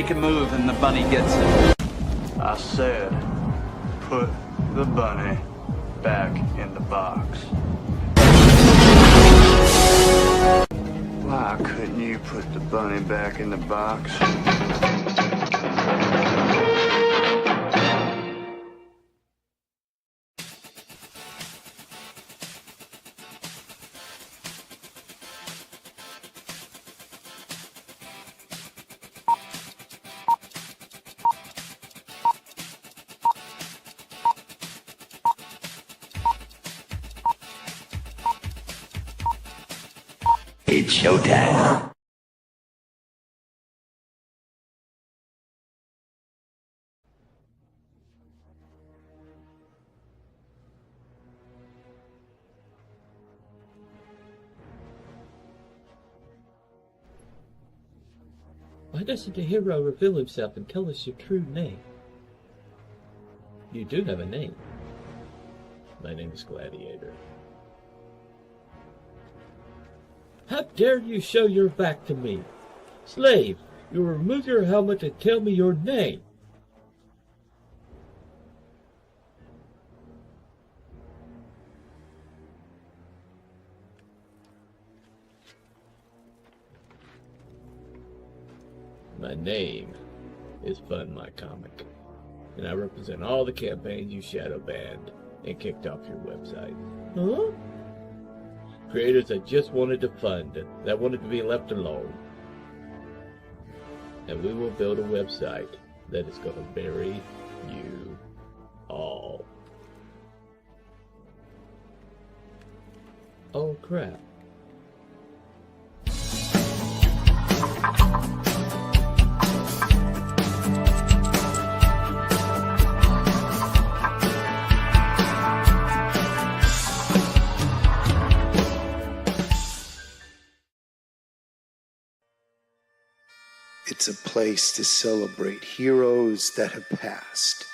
make a move and the bunny gets it. I said, put the bunny back in the box. Why couldn't you put the bunny back in the box? It's showtime. Why doesn't the hero reveal himself and tell us your true name? You do have a name. My name is Gladiator. How dare you show your back to me? Slave, you will remove your helmet and tell me your name. My name is Fun My Comic, and I represent all the campaigns you shadow banned and kicked off your website. Huh? Creators that just wanted to fund, that wanted to be left alone. And we will build a website that is going to bury you all. Oh crap. It's a place to celebrate heroes that have passed.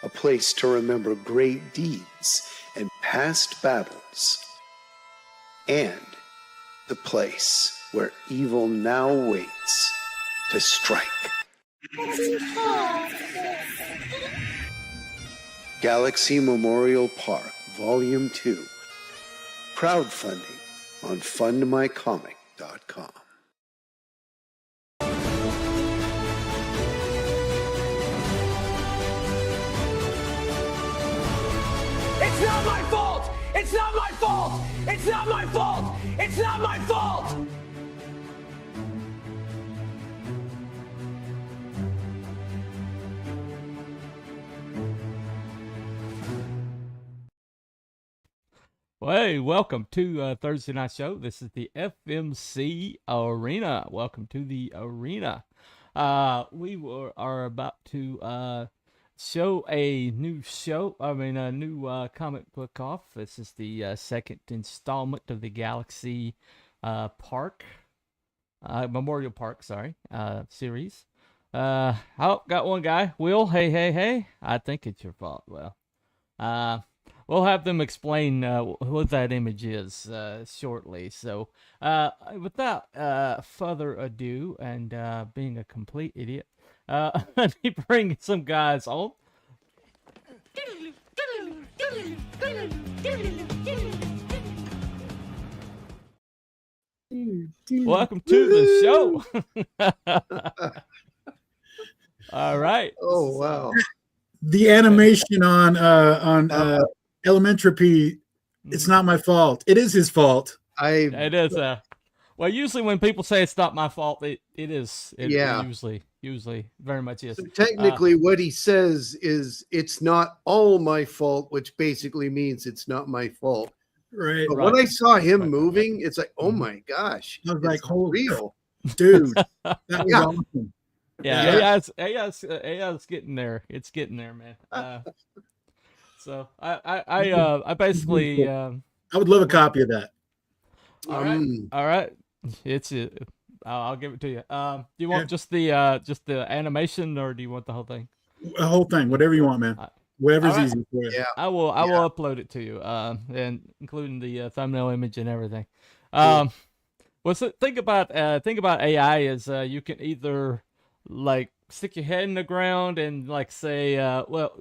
A place to remember great deeds and past battles. And the place where evil now waits to strike. Galaxy Memorial Park, Volume 2. Crowdfunding on fundmycomic.com. It's not my fault! It's not my fault! It's not my fault! It's not my fault! Well, hey, welcome to Thursday Night Show. This is the FMC Arena. Welcome to the arena. We are about to show a new comic book off. This is the second installment of the Galaxy Memorial Park, series. Oh, got one guy. Will, hey. I think it's your fault. Well, we'll have them explain what that image is shortly. So, without further ado, and being a complete idiot, let me bring some guys on. Welcome to the show. All right. Oh, wow. The animation on Elementropy, it's not my fault. It is his fault. It is. Well, usually when people say it's not my fault, it is. It usually very much is. So technically, what he says is it's not all my fault, which basically means it's not my fault. Right. But when I saw him moving, it's like, oh my gosh, I was like, holy real, dude. That was awesome. Yeah, AI's getting there. It's getting there, man. So I basically I would love a copy of that. All right. It's I'll give it to you. Do you want just the animation, or do you want the whole thing? The whole thing, whatever you want, man. Whatever's easy for you. Yeah. I will upload it to you, and including the thumbnail image and everything. Well, so think about AI is you can either like stick your head in the ground and like say, well,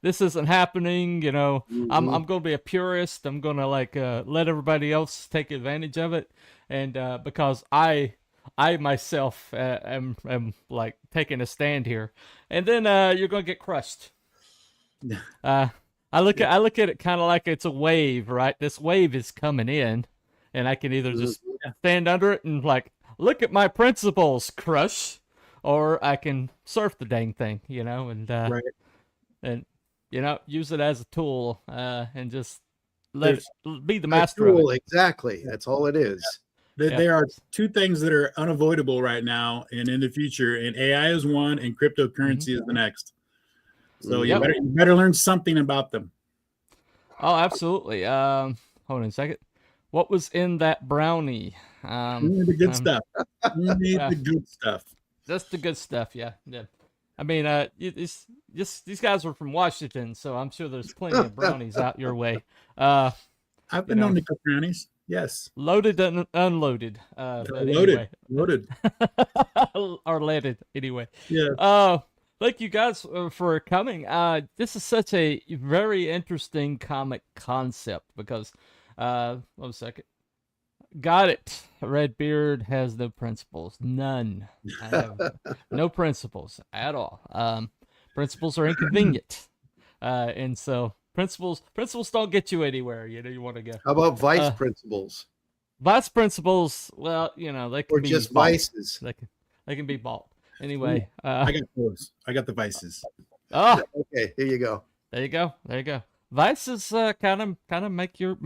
this isn't happening. I'm going to be a purist. I'm going to like let everybody else take advantage of it, and because I myself am like taking a stand here, and then you're going to get crushed. I look at it kind of like it's a wave, right? This wave is coming in, and I can either just stand under it and like look at my principles, crush, or I can surf the dang thing, and and use it as a tool and just let it be the master of it. Exactly, that's all it is. There are two things that are unavoidable right now and in the future, and AI is one, and cryptocurrency is the next. So you better learn something about them. Oh, absolutely. Hold on a second. What was in that brownie? The good stuff. You need the good stuff. That's the good stuff. Yeah. I mean, these guys were from Washington, so I'm sure there's plenty of brownies out your way. I've been known to cook brownies. Yes. Loaded and unloaded. Loaded. Or leaded, anyway. Yeah. Thank you guys for coming. This is such a very interesting comic concept because, one second. Got it. Redbeard has no principles. None. I have no principles at all. Principles are inconvenient. And so principles don't get you anywhere. You want to go. How about vice principles? Vice principles, well, they can or be just bought. vices. They can be bought. Anyway, I got those. I got the vices. Oh, okay. Here you go. There you go. Vices kind of make your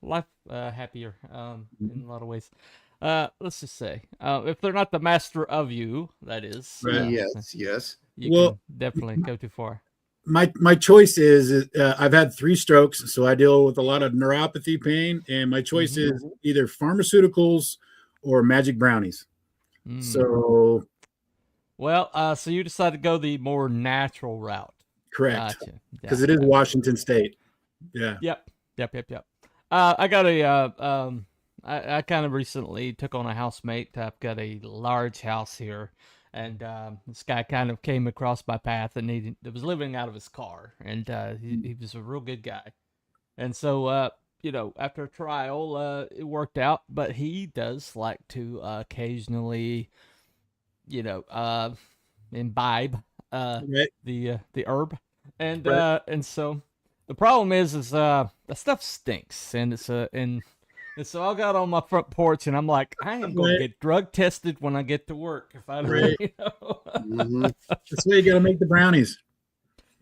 life happier in a lot of ways. Let's just say if they're not the master of you, that is. Right. Yes. You can definitely go too far. My choice is I've had 3 strokes, so I deal with a lot of neuropathy pain, and my choice is either pharmaceuticals or magic brownies. So. Well, so you decided to go the more natural route. Correct. Because it is Washington State. Yeah. Yep. I got I kind of recently took on a housemate. I've got a large house here, and this guy kind of came across my path, and he was living out of his car, and he was a real good guy. And so, after a trial, it worked out, but he does like to occasionally imbibe the herb, and so the problem is the stuff stinks, and and so I got on my front porch, and I'm like, I am gonna get drug tested when I get to work if I don't. That's why you gotta make the brownies.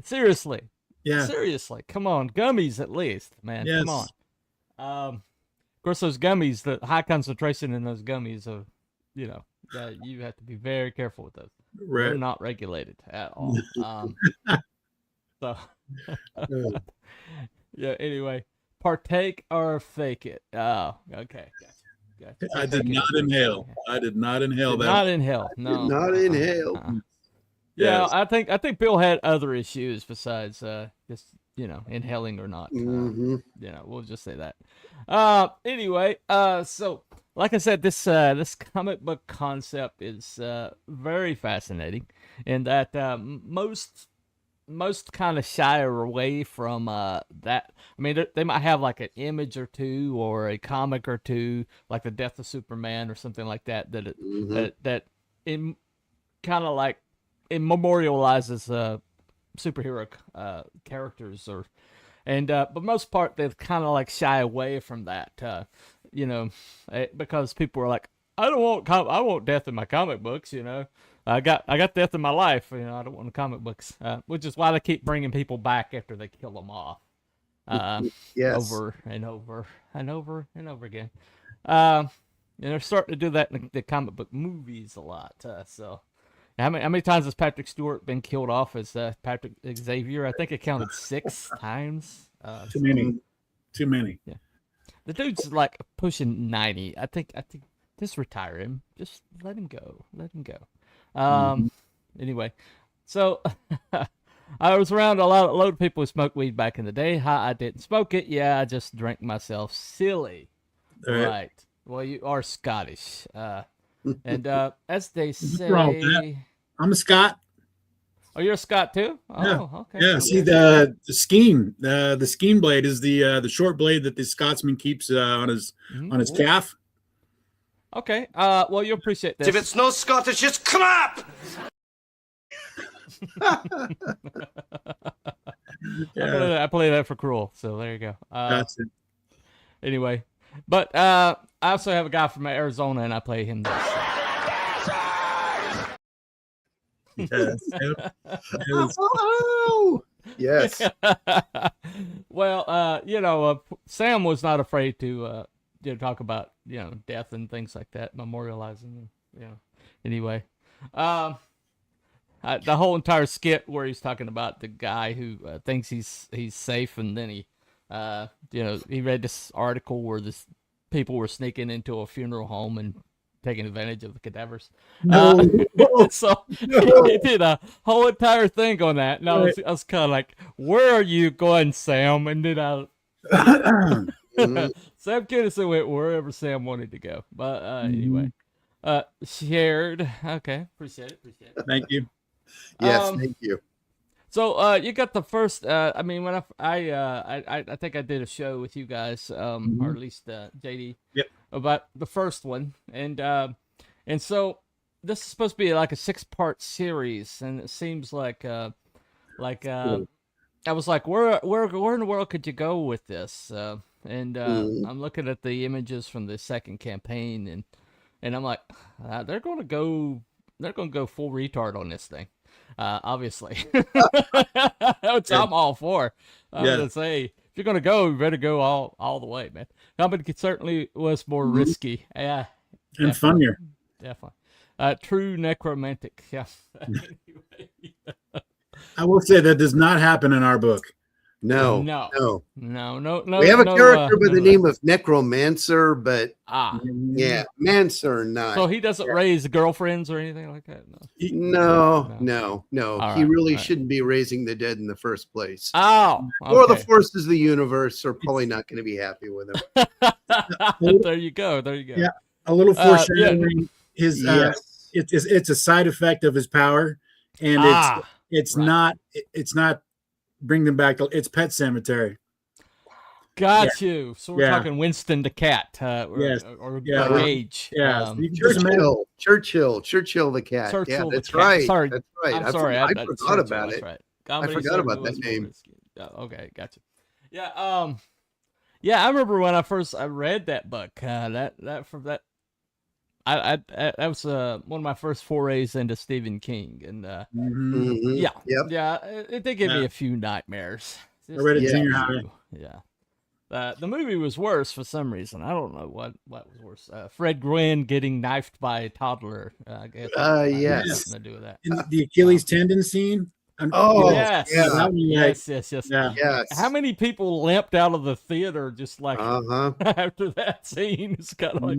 Seriously, yeah. Seriously, come on, gummies at least, man. Yes. Come on. Of course, those gummies, the high concentration in those gummies are, you have to be very careful with those. Right. They're not regulated at all. So, yeah. Anyway, partake or fake it. Oh, okay. Gotcha. I did not inhale. I did not inhale that. Not inhale. No. Did not inhale. Yeah, yes. I think Bill had other issues besides just inhaling or not. We'll just say that. Anyway, so like I said, this comic book concept is very fascinating in that most kind of shy away from that. I mean, they might have like an image or two or a comic or two, like the Death of Superman or something like that. That in kind of like it memorializes superhero characters but most part they kind of like shy away from that. Because people are like, I want death in my comic books. I got death in my life. I don't want the comic books, which is why they keep bringing people back after they kill them off, over and over and over and over again. They're starting to do that in the comic book movies a lot. So, how many times has Patrick Stewart been killed off as Patrick Xavier? I think it counted 6 times. Too many. Yeah, the dude's like pushing 90. I think just retire him. Just let him go. Anyway, so I was around a load of people who smoked weed back in the day. I didn't smoke it. Yeah, I just drank myself silly. Right. Well, you are Scottish. And as they say, I'm a Scot. Oh, you're a Scot too? Oh, Yeah. okay. Yeah. Okay. See the scheme. The scheme blade is the short blade that the Scotsman keeps on his calf. Okay. Well, you'll appreciate this. If it's no Scottish, it's crap! I play that for Cruel, so there you go. That's it. Anyway, but I also have a guy from Arizona, and I play him this. Yes. Yes. Well, Sam was not afraid to talk about death and things like that, memorializing. Anyway, the whole entire skit where he's talking about the guy who thinks he's safe, and then he read this article where people were sneaking into a funeral home and taking advantage of the cadavers. So he did a whole entire thing on that, and I was kind of like, "Where are you going, Sam?" And then Sam Kinison went wherever Sam wanted to go. But anyway, shared. Okay, appreciate it. Thank you. Yes, thank you. So you got the first. I mean, when I think I did a show with you guys, or at least JD. Yep. About the first one, and so this is supposed to be like a 6-part series, and it seems like I was like, where in the world could you go with this? And I'm looking at the images from the second campaign, and I'm like, they're gonna go full retard on this thing. Obviously, which I'm all for. I'm gonna say, if you're gonna go, you better go all the way, man. Company certainly was more risky, and funnier. Definitely, true necromantic. Yeah. Anyway. I will say that does not happen in our book. No. We have a character by the name of Necromancer, but Mancer not. So he doesn't raise girlfriends or anything like that. No. Right, He really shouldn't be raising the dead in the first place. Oh, okay. Or the forces of the universe are probably not going to be happy with him. There you go. Yeah, a little foreshadowing. It's a side effect of his power, and it's not bring them back. It's Pet Cemetery. Got you. So we're talking Winston the cat, or Gage. Churchill the cat. Churchill that's the right. cat. Sorry, that's right. I'm sorry. I forgot about it. Right. I forgot about that name. Okay, gotcha. Yeah. I remember when I read that book. That was one of my first forays into Stephen King, and it did give me a few nightmares. I read it junior high. Yeah. The movie was worse for some reason. I don't know what was worse. Fred Gwynn getting knifed by a toddler. I guess. Yes. Nothing to do with that. And the Achilles tendon scene. Yes. Yes. Yes. How many people limped out of the theater just like after that scene? It's kind of like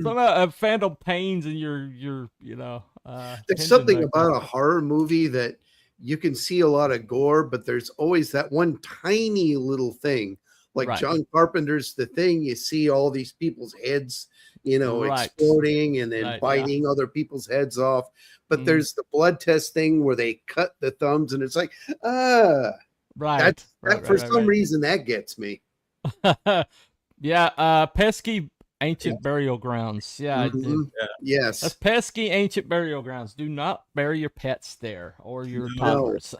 somehow phantom pains in your There's something about a horror movie that you can see a lot of gore, but there's always that one tiny little thing. Like John Carpenter's The Thing, you see all these people's heads, exploding and then biting other people's heads off. But there's the blood test thing where they cut the thumbs, and it's like, for some reason that gets me. Pesky ancient burial grounds. Yes, that's pesky ancient burial grounds. Do not bury your pets there or your toddlers.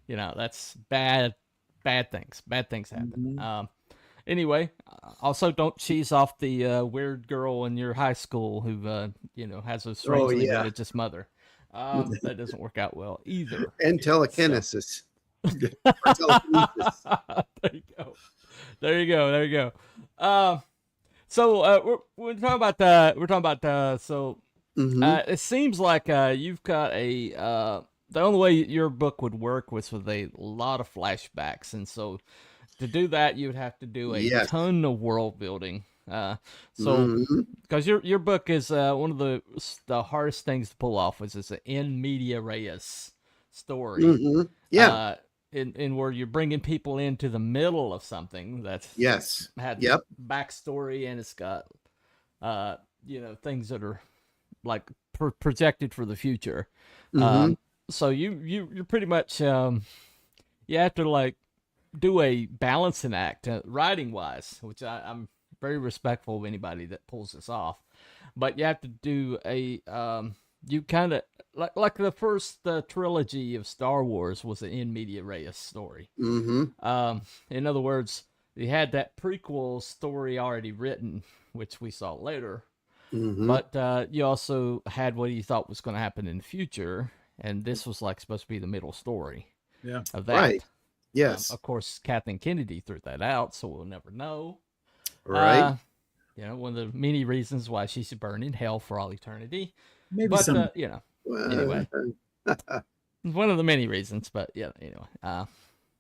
That's bad things. Bad things happen. Anyway, also don't cheese off the weird girl in your high school who has a strangely religious mother. That doesn't work out well either. And telekinesis. There you go. So we're talking about it seems like you've got the only way your book would work was with a lot of flashbacks, and so to do that you would have to do a ton of world building. Because your book is one of the hardest things to pull off, was an in media res story. In where you're bringing people into the middle of something that's had backstory, and it's got things that are like projected for the future. Mhm. So you're pretty much you have to like do a balancing act writing wise, which I'm very respectful of anybody that pulls this off. But you have to do a you kind of like the first trilogy of Star Wars was an in media res story. Mhm. In other words, you had that prequel story already written, which we saw later. Mhm. But you also had what you thought was going to happen in the future, and this was like supposed to be the middle story Yeah. of that. Right. Yes. Of course, Kathleen Kennedy threw that out, so we'll never know. Right. You know, one of the many reasons why she should burn in hell for all eternity. Maybe But some. you know, Well, anyway, one of the many reasons. But yeah, anyway,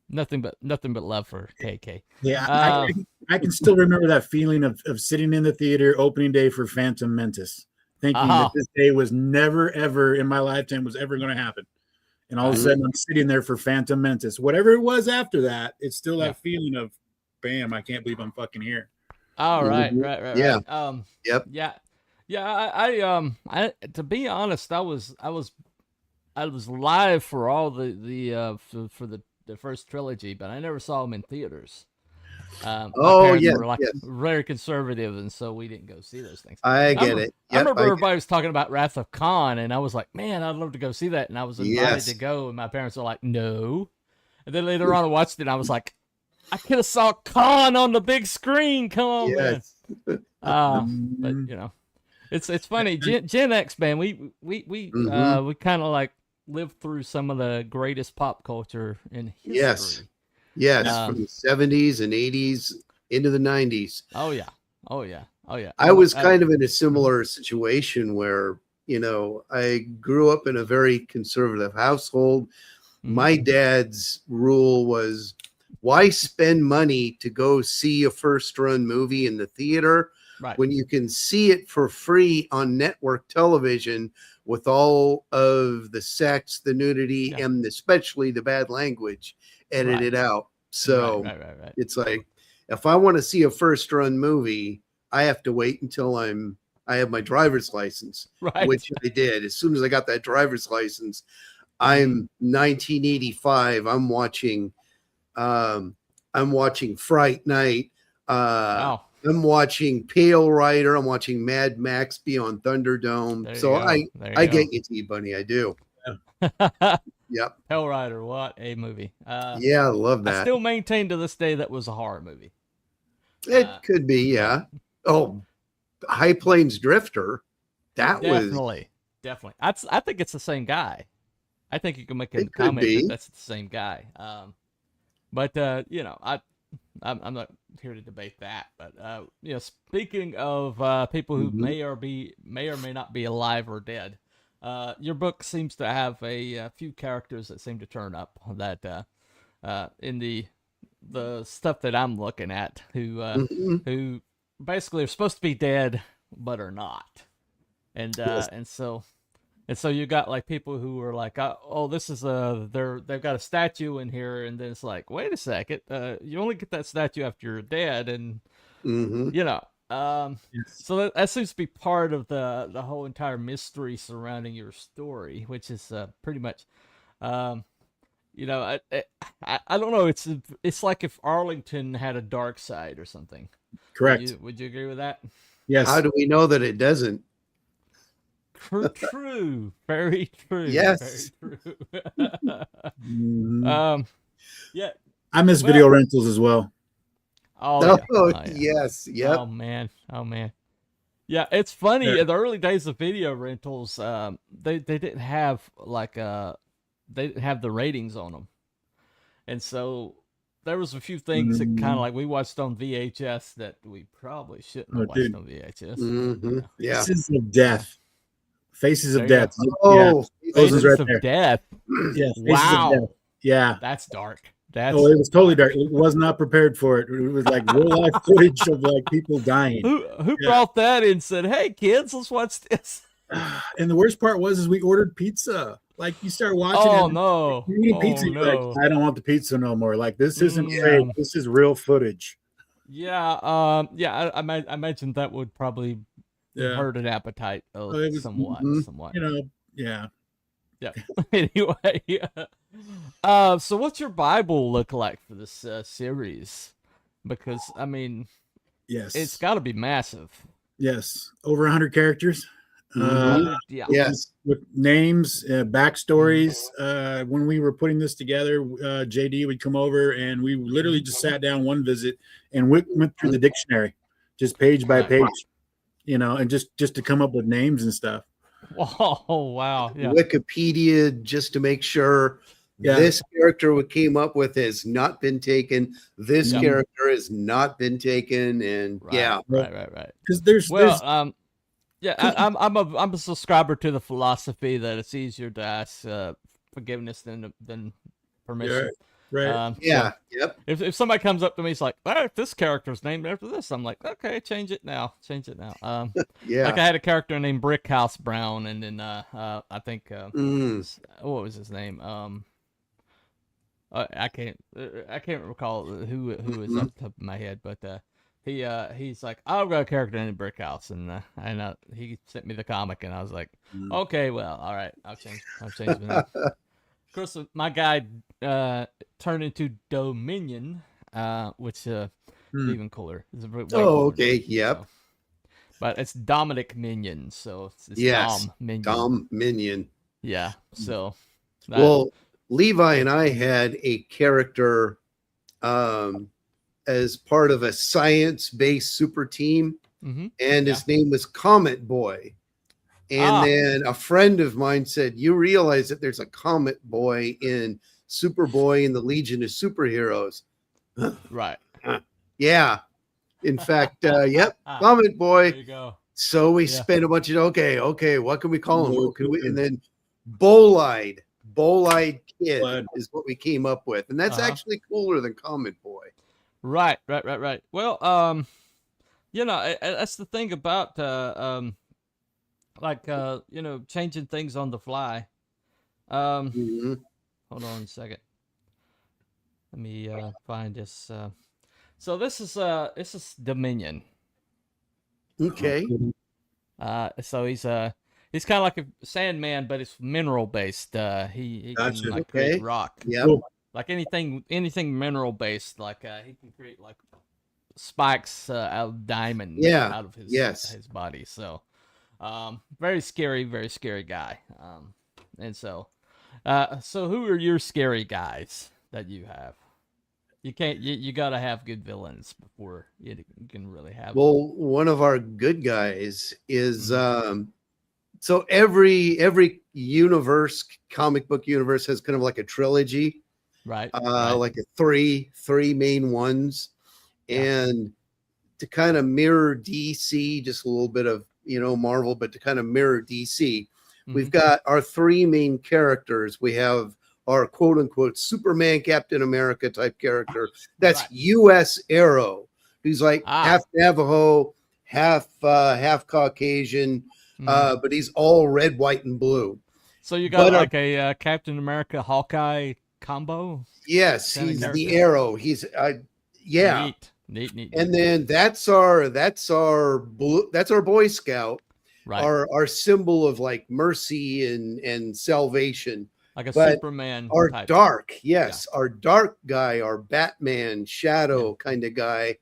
nothing but love for KK. Yeah, Uh, I can still remember that feeling of sitting in the theater opening day for Phantom Menace, thinking Uh-huh. that this day was never, ever in my lifetime was ever going to happen. And all of a Right. sudden, I'm sitting there for Phantom Menace. Whatever it was after that, it's still that Yeah. feeling of, bam, I can't believe I'm fucking here. All right, Mhm. right. Yeah. Yep. Yep. Yeah. I to be honest, I was live for all for the first trilogy, but I never saw them in theaters. My Oh, parents yes, were like yes. very conservative, and so we didn't go see those things. I get it. I Yep, remember I get everybody was talking about Wrath of Khan, and I was like, man, I'd love to go see that, and I was invited Yes. to go, and my parents were like, no. And then later on, I watched it, and I was like, I could have saw Khan on the big screen. Come on, man. Yes. But you know, it's funny. Gen X, man, we kind of like lived through some of the greatest pop culture in history. Yes. Yes. From the 70s and 80s into the 90s. Oh yeah. Oh yeah. Oh yeah. I was kind of in a similar situation where, I grew up in a very conservative household. My dad's rule was, why spend money to go see a first run movie in the theater when you can see it for free on network television with all of the sex, the nudity, and especially the bad language edited out. So it's like, if I want to see a first run movie, I have to wait until I have my driver's license, which I did. As soon as I got that driver's license, I'm 1985. I'm watching Fright Night. I'm watching Pale Rider. I'm watching Mad Max Beyond Thunderdome. So I get you, T-Bunny. I do. Yep. Hell Rider, what a movie. Yeah, I love that. I still maintain to this day that was a horror movie. It could be, yeah. Oh, High Plains Drifter. That definitely. I think it's the same guy. I think you can make a comment that that's the same guy. But I'm not here to debate that. But speaking of people who may or may not be alive or dead, your book seems to have a few characters that seem to turn up that in the stuff that I'm looking at who basically are supposed to be dead but are not, and so you got like people who are like, oh, this is they've got a statue in here, and then it's like, wait a second, you only get that statue after you're dead, and so that seems to be part of the whole entire mystery surrounding your story, which is pretty much, I don't know, it's like if Arlington had a dark side or something. Correct. Would you agree with that? Yes. How do we know that it doesn't? True. Very true. Yes. Very true. Yeah. I miss video rentals as well. Oh, yes. Yep. Oh man. Yeah, it's funny. In the early days of video rentals, they didn't have they didn't have the ratings on them, and so there was a few things that kind of like we watched on VHS that we probably shouldn't have watched on VHS. Yeah. Faces of Death. Faces of There Death. Oh, yeah. Faces right of there. Death. Yeah. Wow. Of Death. Yeah. That's dark. It was totally dark. It was not prepared for it. It was like real life footage of like people dying. Who brought that in and said, "Hey kids, let's watch this"? And the worst part was we ordered pizza. Like you start watching. Oh it, no! You eat pizza. You're like, I don't want the pizza no more. Like this isn't fake. This is real footage. Yeah. I imagine that would probably Yeah. hurt an appetite It was, somewhat. you know, yeah. Yeah. Anyway, so what's your Bible look like for this series? Because I mean, Yes. it's got to be massive. Yes. Over 100 characters. Yeah. Yes. With names, backstories. When we were putting this together, JD would come over and we literally just sat down one visit and went through the dictionary, just page by page, you know, and just to come up with names and stuff. Oh, wow. Yeah. Wikipedia, just to make sure this character we came up with has not been taken. This character has not been taken. And Right. Because there's yeah, I'm a subscriber to the philosophy that it's easier to ask forgiveness than permission. Right. Yep. If somebody comes up to me, it's like, oh, this character's named after this. I'm like, okay, change it now. Yeah. Like I had a character named Brickhouse Brown, and then I think what was his name? I can't recall who is off the top of my head, but he's like, I've got a character named Brickhouse, and he sent me the comic, and I was like, okay, well, all right, I'll change the name. Of course, my guy turned into Dominion, which is even cooler. It's okay, yep. So. But it's Dominic Minion, so it's yes, Minion. Dom Minion. Yeah, so. Well, Levi and I had a character as part of a science-based super team, and his name was Comet Boy. And then a friend of mine said, you realize that there's a Comet Boy in Superboy and the Legion of Superheroes. Right. Yeah. In fact, yep, Comet Boy. There you go. So we spent a bunch of, okay, what can we call him? What can we, and then Bolide Kid is what we came up with. And that's actually cooler than Comet Boy. Right. Well, you know, that's the thing about you know, changing things on the fly. Hold on a second. Let me find this. So this is Dominion. Okay. So he's kind of like a Sandman, but it's mineral based. He can like create rock. Yeah. Like anything mineral based. Like he can create like spikes out of diamond out of his body. So very scary guy. And so who are your scary guys that you have? You can't. You gotta have good villains before you can really have. Well, one of our good guys is so every universe, comic book universe, has kind of like a trilogy, right? Like a three main ones, and to kind of mirror DC, just a little bit of Marvel, but to kind of mirror DC, we've got our three main characters. We have our quote unquote Superman, Captain America type character. That's U.S. Arrow, who's like half Navajo, half Caucasian, but he's all red, white, and blue. So you got like a Captain America Hawkeye combo. Yes, he's the Arrow. He's neat. And then that's our Boy Scout, our symbol of like mercy and salvation. Like a Superman. Our type. Dark, our dark guy, our Batman shadow kind of guy.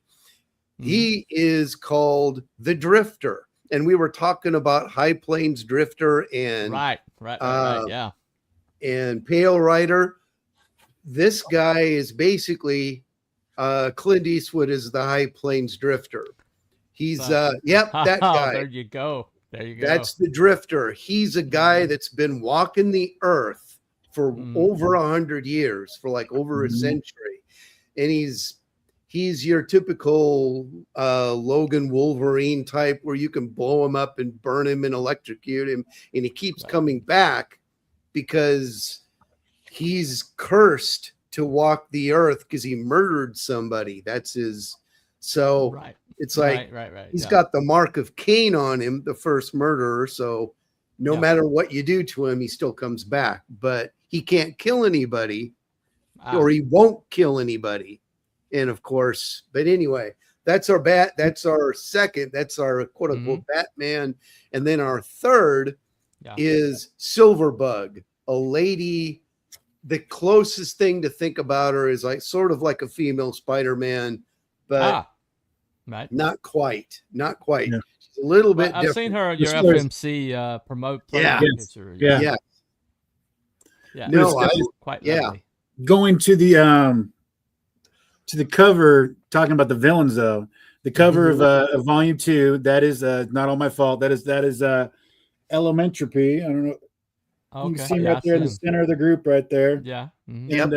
He is called the Drifter, and we were talking about High Plains Drifter and and Pale Rider. This guy is basically Clint Eastwood is the High Plains Drifter. He's that guy. There you go. That's the Drifter. He's a guy that's been walking the earth for over 100 years, for like over a century, and he's your typical Logan Wolverine type, where you can blow him up and burn him and electrocute him, and he keeps coming back because he's cursed to walk the earth because he murdered somebody. That's his. So it's like he's got the mark of Cain on him, the first murderer. So no matter what you do to him, he still comes back. But he can't kill anybody, or he won't kill anybody. And of course, but anyway, That's our second. That's our quote unquote Batman. And then our third is Silverbug, a lady. The closest thing to think about her is like sort of like a female Spider-Man, but not quite. Not quite. Yeah. She's a little bit I've different. seen her at your FMC promote. Picture. Yeah. No, quite lovely. Going to the cover, talking about the villains though. The cover of Volume 2, that is not all my fault. That is Elementropy. I don't know. Okay. You can see him right there in the center of the group right there. Yeah. And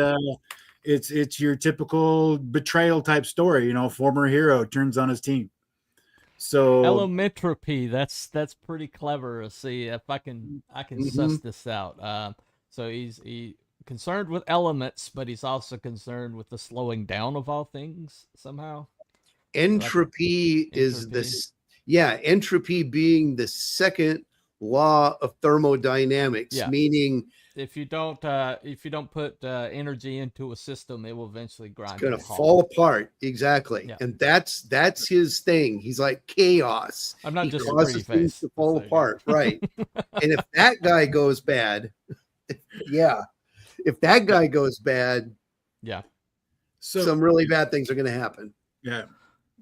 it's your typical betrayal type story, former hero turns on his team. So Elementropy, that's pretty clever. See if I can suss this out. So he's concerned with elements, but he's also concerned with the slowing down of all things somehow. Entropy is this. Yeah, entropy being the second law of thermodynamics, meaning if you don't put energy into a system, it will eventually grind. It's going to fall apart. Exactly, and that's his thing. He's like chaos. I'm not just causes things to fall apart, right? And if that guy goes bad, if that guy goes bad, so some really bad things are going to happen. Yeah.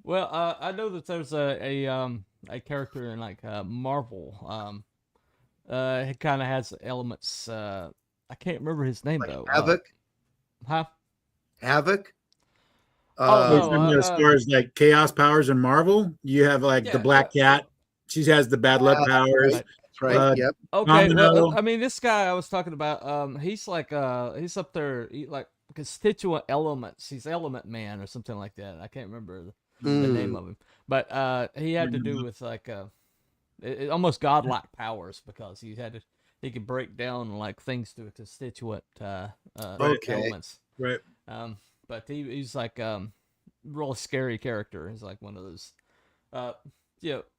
Well, I know that there's a character in like Marvel. He kind of has elements. I can't remember his name though. Havoc. Havoc. As far as like chaos powers in Marvel, you have like the Black Cat. She has the bad luck powers. That's right. Yep. Okay. Well, I mean, this guy I was talking about. He's like he's up there. Like constituent elements. He's Element Man or something like that. I can't remember the name of him, but he had to do with like almost godlike powers because he could break down like things to constituent elements. Right. But he's like real scary character. He's like one of those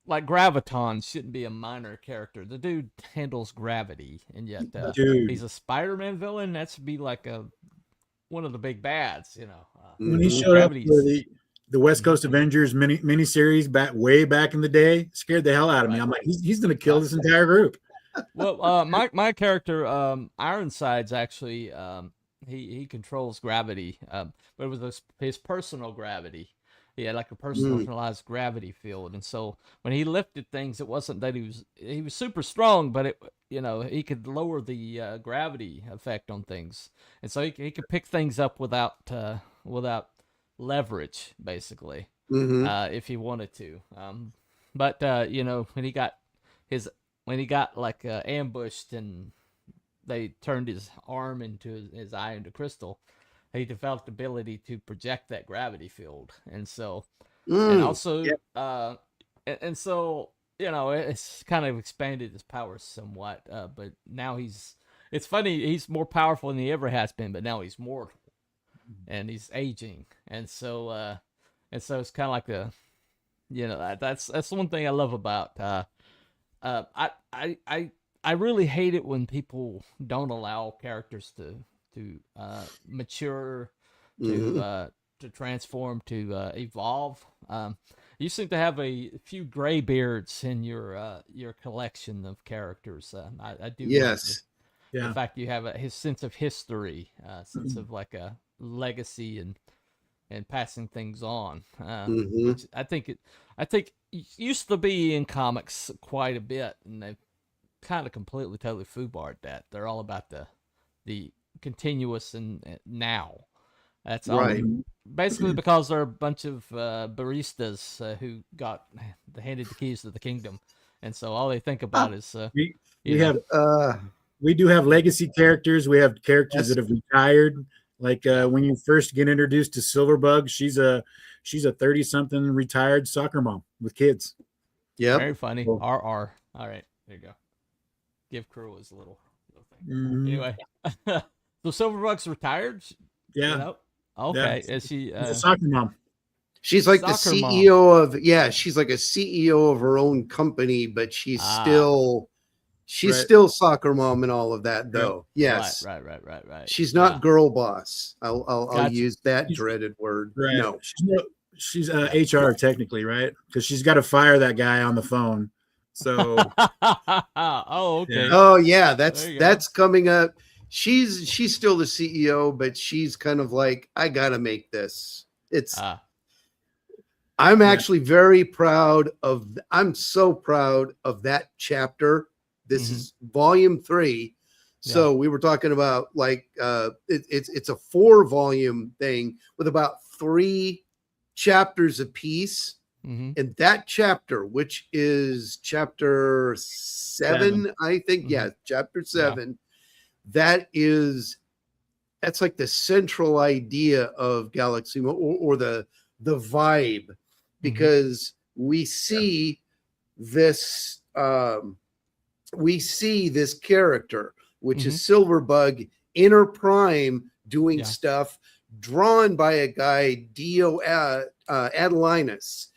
like Graviton shouldn't be a minor character. The dude handles gravity, and yet he's a Spider-Man villain. That's be like one of the big bads, When he showed up for the West Coast Avengers miniseries way back in the day, scared the hell out of me. I'm like, he's going to kill this entire group. Well, my character Ironside's actually he controls gravity, but it was his personal gravity. He had like a personalized gravity field, and so when he lifted things, it wasn't that he was super strong, but he could lower the gravity effect on things, and so he could pick things up without leverage, basically, if he wanted to. But when he got like ambushed and they turned his arm into his eye into crystal, he developed the ability to project that gravity field, and so and also and so it's kind of expanded his powers somewhat. But now it's funny, he's more powerful than he ever has been, but now he's mortal and he's aging, and so it's kind of like that's one thing I love about I really hate it when people don't allow characters to mature, to transform, to evolve. You seem to have a few gray beards in your collection of characters. I do. Yes. The fact you have his sense of history, sense of like a legacy and passing things on. Which I think used to be in comics quite a bit, and they've kind of completely totally foobarred that. They're all about the continuous and now. That's all. Right. Basically because they're a bunch of baristas who got handed the keys to the kingdom, and so all they think about is we do have legacy characters. We have characters that have retired. Like when you first get introduced to Silverbug, she's a 30-something retired soccer mom with kids. Yeah, very funny. RR. All right, there you go. Give Crew his little thing. Anyway, so Silverbug's retired. Yeah. Okay. Yeah. Is she a soccer mom? She's like the CEO of she's like a CEO of her own company, but she's still soccer mom and all of that though. Yes. Right. She's not girl boss. I'll use that dreaded word. Right. No. She's HR technically, right? Because she's got to fire that guy on the phone. So oh, okay. Oh yeah, that's coming up. She's still the CEO, but she's kind of like, I gotta make this. I'm actually very proud of. I'm so proud of that chapter. This is volume 3. So we were talking about like it's a 4-volume thing with about 3 chapters apiece. And that chapter, which is chapter 7, I think, chapter 7, that's like the central idea of Galaxy or the vibe, because we see this character, which is Silverbug in her prime, doing stuff, drawn by a guy, Dio Adelinus.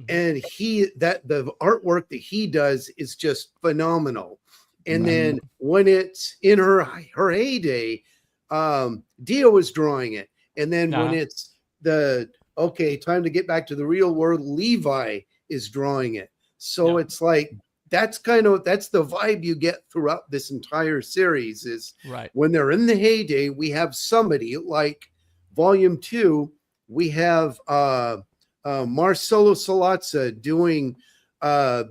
And the artwork that he does is just phenomenal. And then when it's in her heyday, Dio is drawing it. And then when it's time to get back to the real world, Levi is drawing it. So it's like, that's the vibe you get throughout this entire series is when they're in the heyday, we have somebody like volume 2, we have Marcelo Salazza doing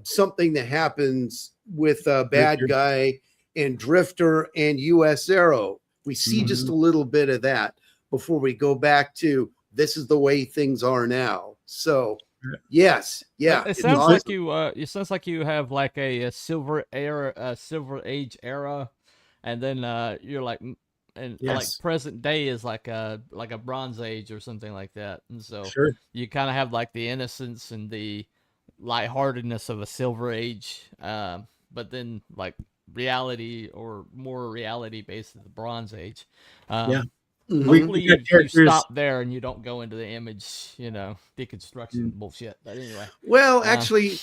something that happens with a bad guy and Drifter and US Arrow. We see just a little bit of that before we go back to this is the way things are now. So yes, it sounds awesome. Like you it sounds like you have like a silver age era, and then you're like like present day is like a bronze age or something like that. And so you kind of have like the innocence and the lightheartedness of a silver age, but then like reality or more reality based at the bronze age. Hopefully you stop there and you don't go into the image, deconstruction bullshit. But anyway. Well, actually,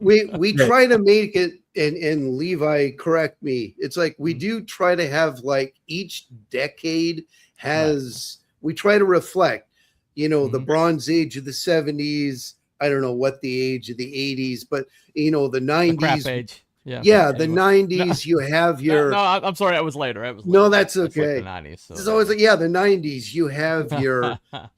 we try to make it, and Levi, correct me. It's like we do try to have like each decade has. We try to reflect, the Bronze Age of the 70s. I don't know what the age of the 80s, but the 90s. The crap age. Yeah, the 90s, you have your... No, I'm sorry, I was later. No, that's okay. Like the 90s. So. It's always like, the 90s, you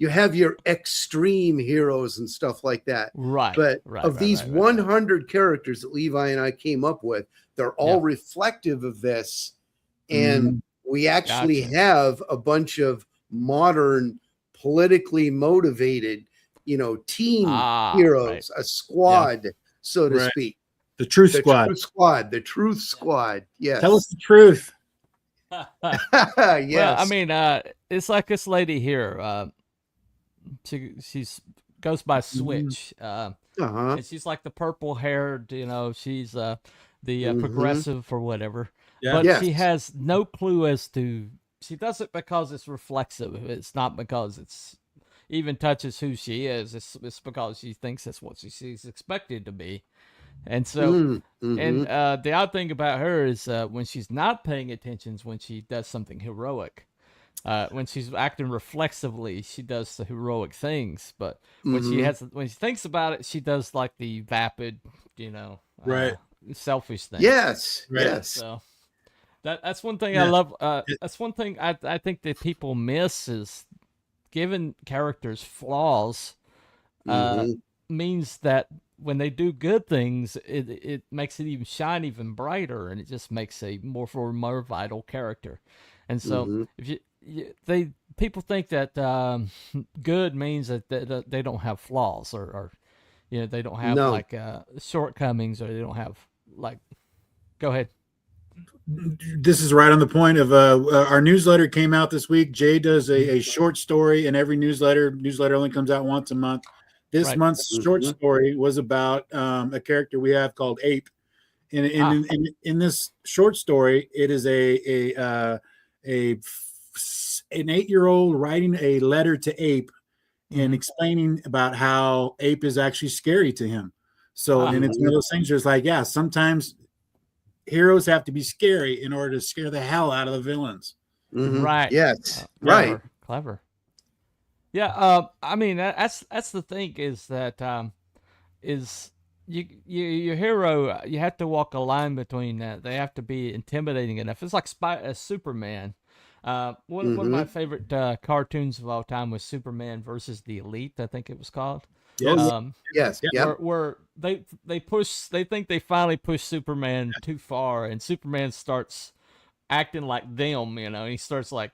have your extreme heroes and stuff like that. Right. But of these 100 characters that Levi and I came up with, they're all reflective of this. And we actually have a bunch of modern, politically motivated, team heroes, a squad, so to speak. The Truth Squad. The Truth Squad. Yes. Tell us the truth. Yes. Well, I mean, it's like this lady here. She's goes by Switch. And she's like the purple haired, she's the progressive or whatever. Yeah. But she has no clue as to, she does it because it's reflexive. It's not because it's even touches who she is. It's because she thinks that's what she's expected to be. And so, and the odd thing about her is when she's not paying attention is when she does something heroic. When she's acting reflexively, she does the heroic things. But when she thinks about it, she does like the vapid, selfish thing. Yes, yes. So that's one thing I love. That's one thing I think that people miss is giving characters flaws. Means that when they do good things, it makes it even shine even brighter, and it just makes a more vital character. And so, if people think that good means that they don't have flaws, or they don't have like shortcomings, or they don't have like. Go ahead. This is right on the point of our newsletter came out this week. Jay does a short story in every newsletter. Newsletter only comes out once a month. This month's short story was about a character we have called Ape. In this short story, it is an 8-year-old writing a letter to Ape and explaining about how Ape is actually scary to him. So, and it's one of those things where it's like, sometimes heroes have to be scary in order to scare the hell out of the villains. Right. Yes. Clever. Yeah, I mean that's the thing is that is your hero, you have to walk a line between that. They have to be intimidating enough. It's like Superman. One of my favorite cartoons of all time was Superman versus the Elite, I think it was called. Yes. Yes. Yeah. Where they think they finally push Superman too far, and Superman starts acting like them, he starts like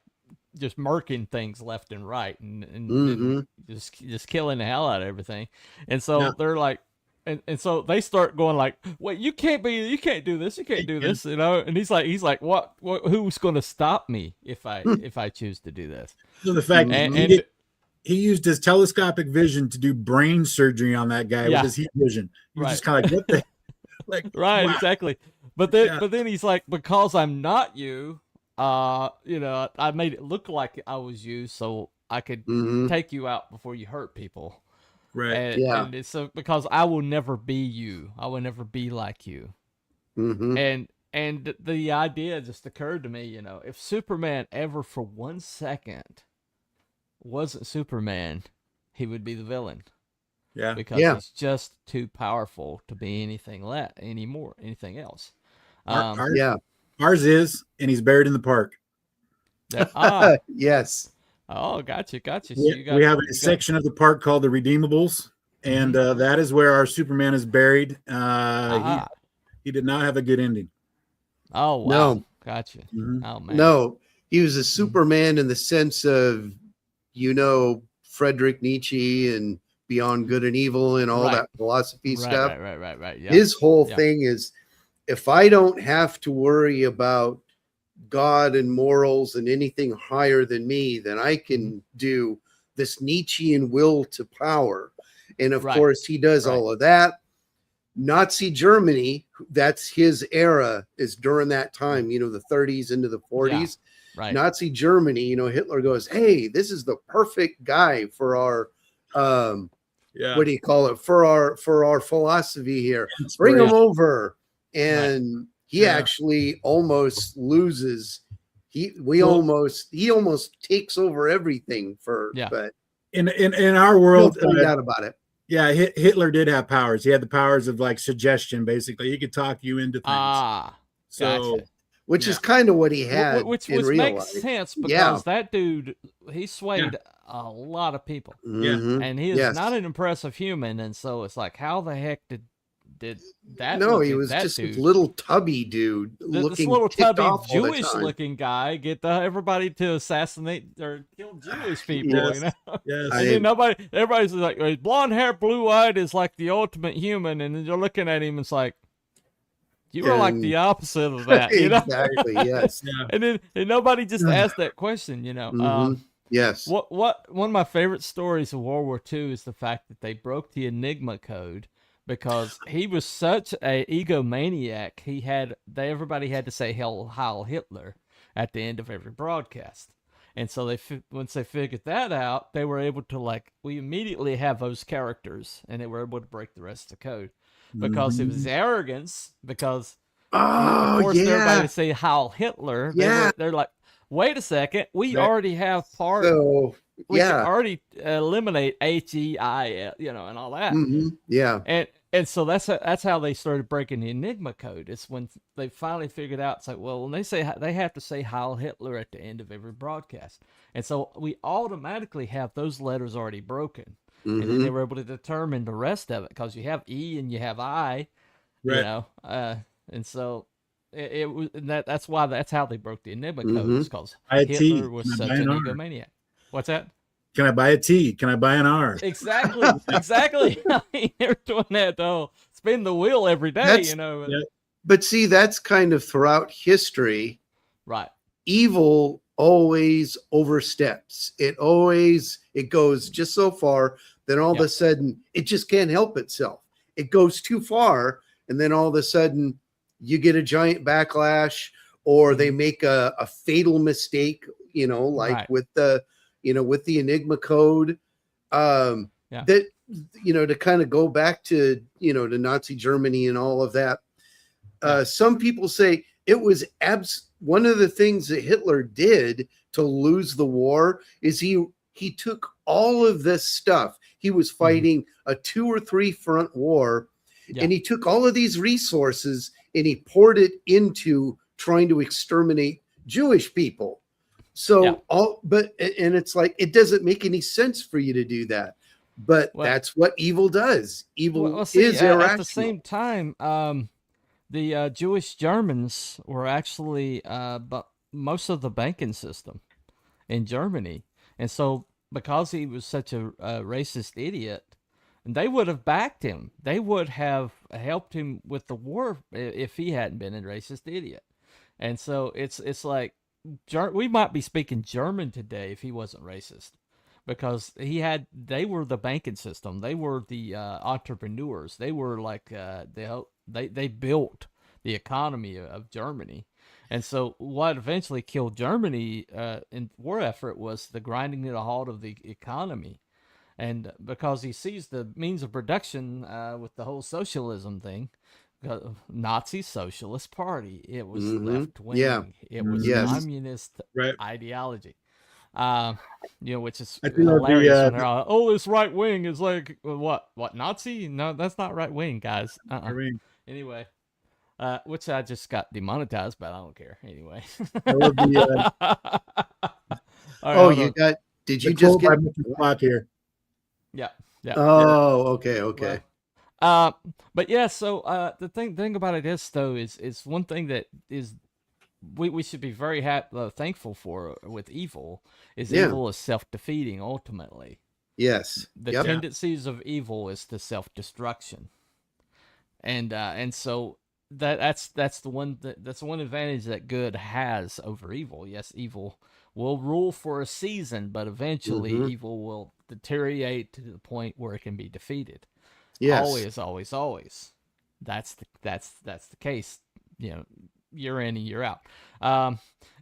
just murking things left and right, and just killing the hell out of everything. And so they're like, and so they start going like, wait, you can't do this, and he's like, what who's going to stop me if I choose to do this? So the fact he used his telescopic vision to do brain surgery on that guy with his heat vision. You're just kind of like, what the like, right, wow. exactly. But then he's like, because I'm not you, I made it look like I was you so I could take you out before you hurt people. Right. And it's because I will never be you. I will never be like you. And the idea just occurred to me, if Superman ever for 1 second wasn't Superman, he would be the villain. Yeah. Because he's just too powerful to be anything else. Ours is, and he's buried in the park. Yes. Oh, gotcha. So we have a section of the park called the Redeemables, and that is where our Superman is buried. He did not have a good ending. Oh, wow. No. Gotcha. Oh, man. No, he was a Superman in the sense of, Friedrich Nietzsche and Beyond Good and Evil and all that philosophy stuff. Right. Yeah. His whole thing is, if I don't have to worry about God and morals and anything higher than me, then I can do this Nietzschean will to power. And of course, he does all of that. Nazi Germany, that's his era, is during that time, the 30s into the 40s. Right. Nazi Germany, Hitler goes, hey, this is the perfect guy for our what do you call it, for our philosophy here. Bring him over. And he actually almost loses. He almost takes over everything but in our world, find out about it. Yeah, Hitler did have powers. He had the powers of like suggestion. Basically, he could talk you into things. Gotcha. Which is kind of what he had, which in real makes life. sense because that dude, he swayed a lot of people. And he is not an impressive human, and so it's like, how the heck did that? No, he was just a little tubby dude. This little tubby Jewish-looking guy get everybody to assassinate or kill Jewish people. Yes. And then everybody's like, blonde hair, blue eyed is like the ultimate human, and then you're looking at him, it's like, you were like the opposite of that, Exactly. Yes. And then nobody just asked that question, Yes. What one of my favorite stories of World War II is the fact that they broke the Enigma code because he was such a egomaniac. Everybody had to say Heil Hitler at the end of every broadcast. And so once they figured that out, they were able to we immediately have those characters, and they were able to break the rest of the code. Because it was arrogance, because forced everybody to say Heil Hitler. They're like, wait a second, we already have part. We can already eliminate HEI, and all that. And so that's how they started breaking the Enigma code. It's when they finally figured out. It's like, well, when they say they have to say Heil Hitler at the end of every broadcast, and so we automatically have those letters already broken. And then they were able to determine the rest of it because you have E and you have I, and so it was that's how they broke the Enigma code, because Hitler was such an egomaniac. What's that? Can I buy a T? Can I buy an R? Exactly. They're doing that though. Spin the wheel every day, But see, that's kind of throughout history. Right. Evil always oversteps. It goes just so far. Then all of a sudden, it just can't help itself. It goes too far, and then all of a sudden, you get a giant backlash, or they make a fatal mistake. With the Enigma code. That to kind of go back to to Nazi Germany and all of that. Some people say it was one of the things that Hitler did to lose the war is he took all of this stuff. He was fighting a 2 or 3 front war, and he took all of these resources and he poured it into trying to exterminate Jewish people. So and it's like, it doesn't make any sense for you to do that. But that's what evil does. Evil is irrational. At the same time, the Jewish Germans were actually but most of the banking system in Germany. And so because he was such a racist idiot, they would have backed him. They would have helped him with the war if he hadn't been a racist idiot. And so it's like we might be speaking German today if he wasn't racist, because they were the banking system. They were the entrepreneurs. They were like they built the economy of Germany. And so what eventually killed Germany in war effort was the grinding to a halt of the economy. And because he sees the means of production with the whole socialism thing, Nazi Socialist Party, it was left wing, it was communist ideology. Which is hilarious when they're all, this right wing is like what Nazi? No, that's not right wing, guys. Anyway. Which I just got demonetized, but I don't care anyway. Did you just get clock here? Yeah. Oh, okay. But yeah, so the thing about it is though is one thing that is we should be very thankful for with evil is evil is self-defeating ultimately. Yes. The tendencies of evil is to self-destruction. And so that's the one advantage that good has over evil. Yes, evil will rule for a season, but eventually evil will deteriorate to the point where it can be defeated. Yes. Always. That's the case. Year in and year out.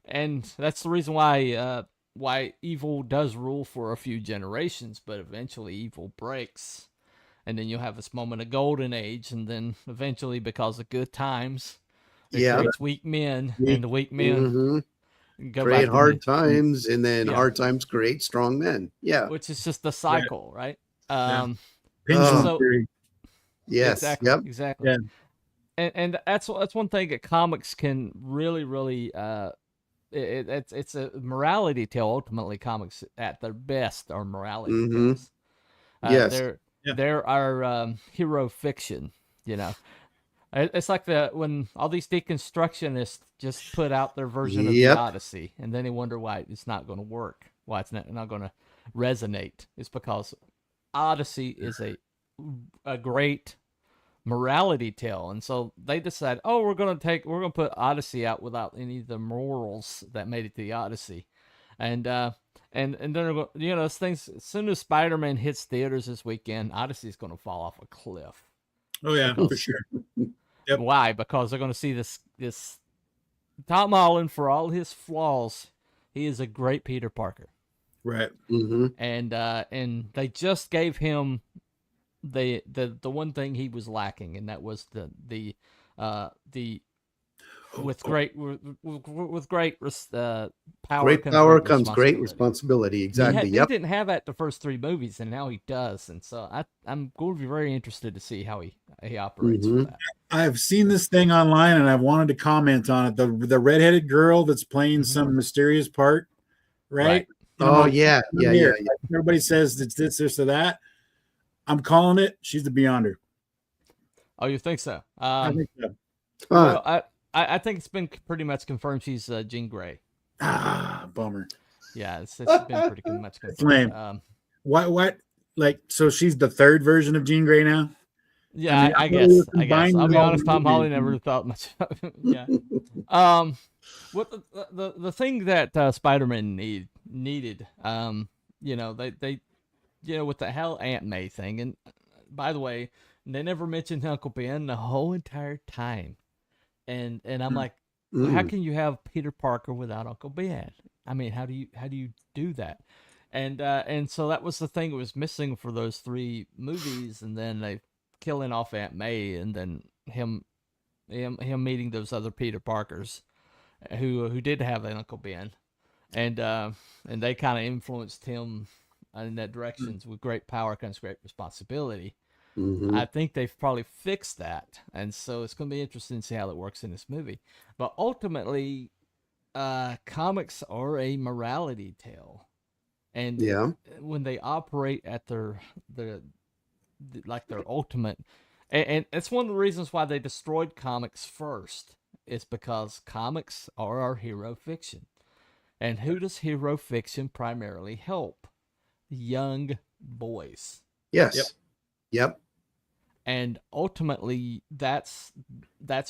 And that's the reason why evil does rule for a few generations, but eventually evil breaks. And then you'll have this moment of golden age, and then eventually, because of good times, it creates weak men, and the weak men create hard times, and then hard times create strong men. Yeah, which is just the cycle, right? Pendulum theory. Yes, exactly. Yeah. And that's one thing that comics can really it's a morality tale. Ultimately, comics at their best are morality tales. There are hero fiction, It's like when all these deconstructionists just put out their version of the Odyssey, and then they wonder why it's not going to work, why it's not going to resonate. It's because Odyssey is a great morality tale, and so they decide, we're going to put Odyssey out without any of the morals that made it the Odyssey, and then those things. As soon as Spider-Man hits theaters this weekend, Odyssey's going to fall off a cliff. Oh yeah, for sure. Yep. Why? Because they're going to see this Tom Holland, for all his flaws, he is a great Peter Parker. Right. And they just gave him the one thing he was lacking, and that was the with great power comes great responsibility. Exactly. He didn't have that the first 3 movies, and now he does. And so I'm going to be very interested to see how he operates with that. I've seen this thing online, and I've wanted to comment on it. The redheaded girl that's playing some mysterious part, right? Yeah. Everybody says it's this or that. I'm calling it. She's the Beyonder. Oh, you think so? I think so. Well, I think it's been pretty much confirmed she's Jean Grey. Bummer. Yeah, it's been pretty much confirmed. Flame. What? Like, so she's the 3rd version of Jean Grey now? Yeah, I guess. I'll be honest, Tom Holland never thought much of it. Yeah. What the thing that Spider-Man needed, they with the hell Aunt May thing, and by the way, they never mentioned Uncle Ben the whole entire time. And I'm like, how can you have Peter Parker without Uncle Ben? I mean, how do you do that? And so that was the thing that was missing for those 3 movies, and then they killing off Aunt May, and then him meeting those other Peter Parkers who did have an Uncle Ben, and they kind of influenced him in that direction. With great power comes great responsibility. Mhm. I think they've probably fixed that, and so it's going to be interesting to see how it works in this movie. But ultimately, comics are a morality tale, and Yeah. when they operate at their ultimate, and it's one of the reasons why they destroyed comics first. It's because comics are our hero fiction, and who does hero fiction primarily help? Young boys. Yes. Yep. And ultimately, that's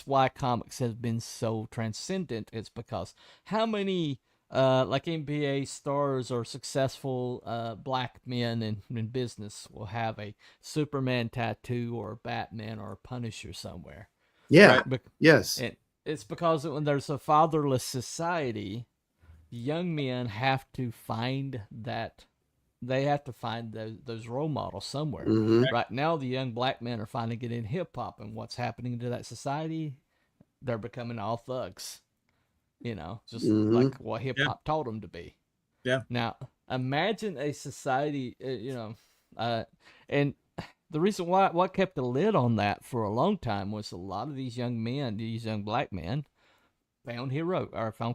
why comics has been so transcendent. It's because how many like NBA stars or successful black men in business will have a Superman tattoo or Batman or Punisher somewhere. Yeah. Right? Yes. And it's because when there's a fatherless society, young men have to find that. They have to find those role models somewhere. Mhm. Right now, the young black men are finally getting in hip hop, and what's happening to that society? They're becoming all thugs. Just like what hip hop taught them to be. Yeah. Now, imagine a society, and the reason why what kept the lid on that for a long time was a lot of these young men, these young black men, found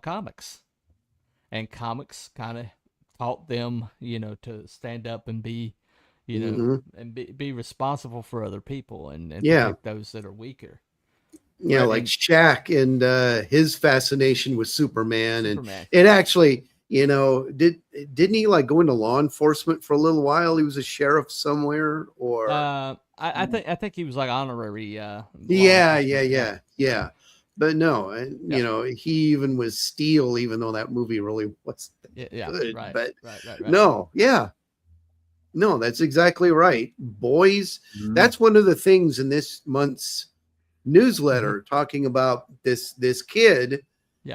comics, and comics kind of taught them, to stand up and be, and be responsible for other people and protect those that are weaker. Yeah, like Shaq and his fascination with Superman. And it actually, didn't he like go into law enforcement for a little while? He was a sheriff somewhere, or I think he was like honorary. Yeah. But no, he even was Steel, even though that movie really wasn't good. Right, but right. no, that's exactly right. Boys, that's one of the things in this month's newsletter talking about this kid,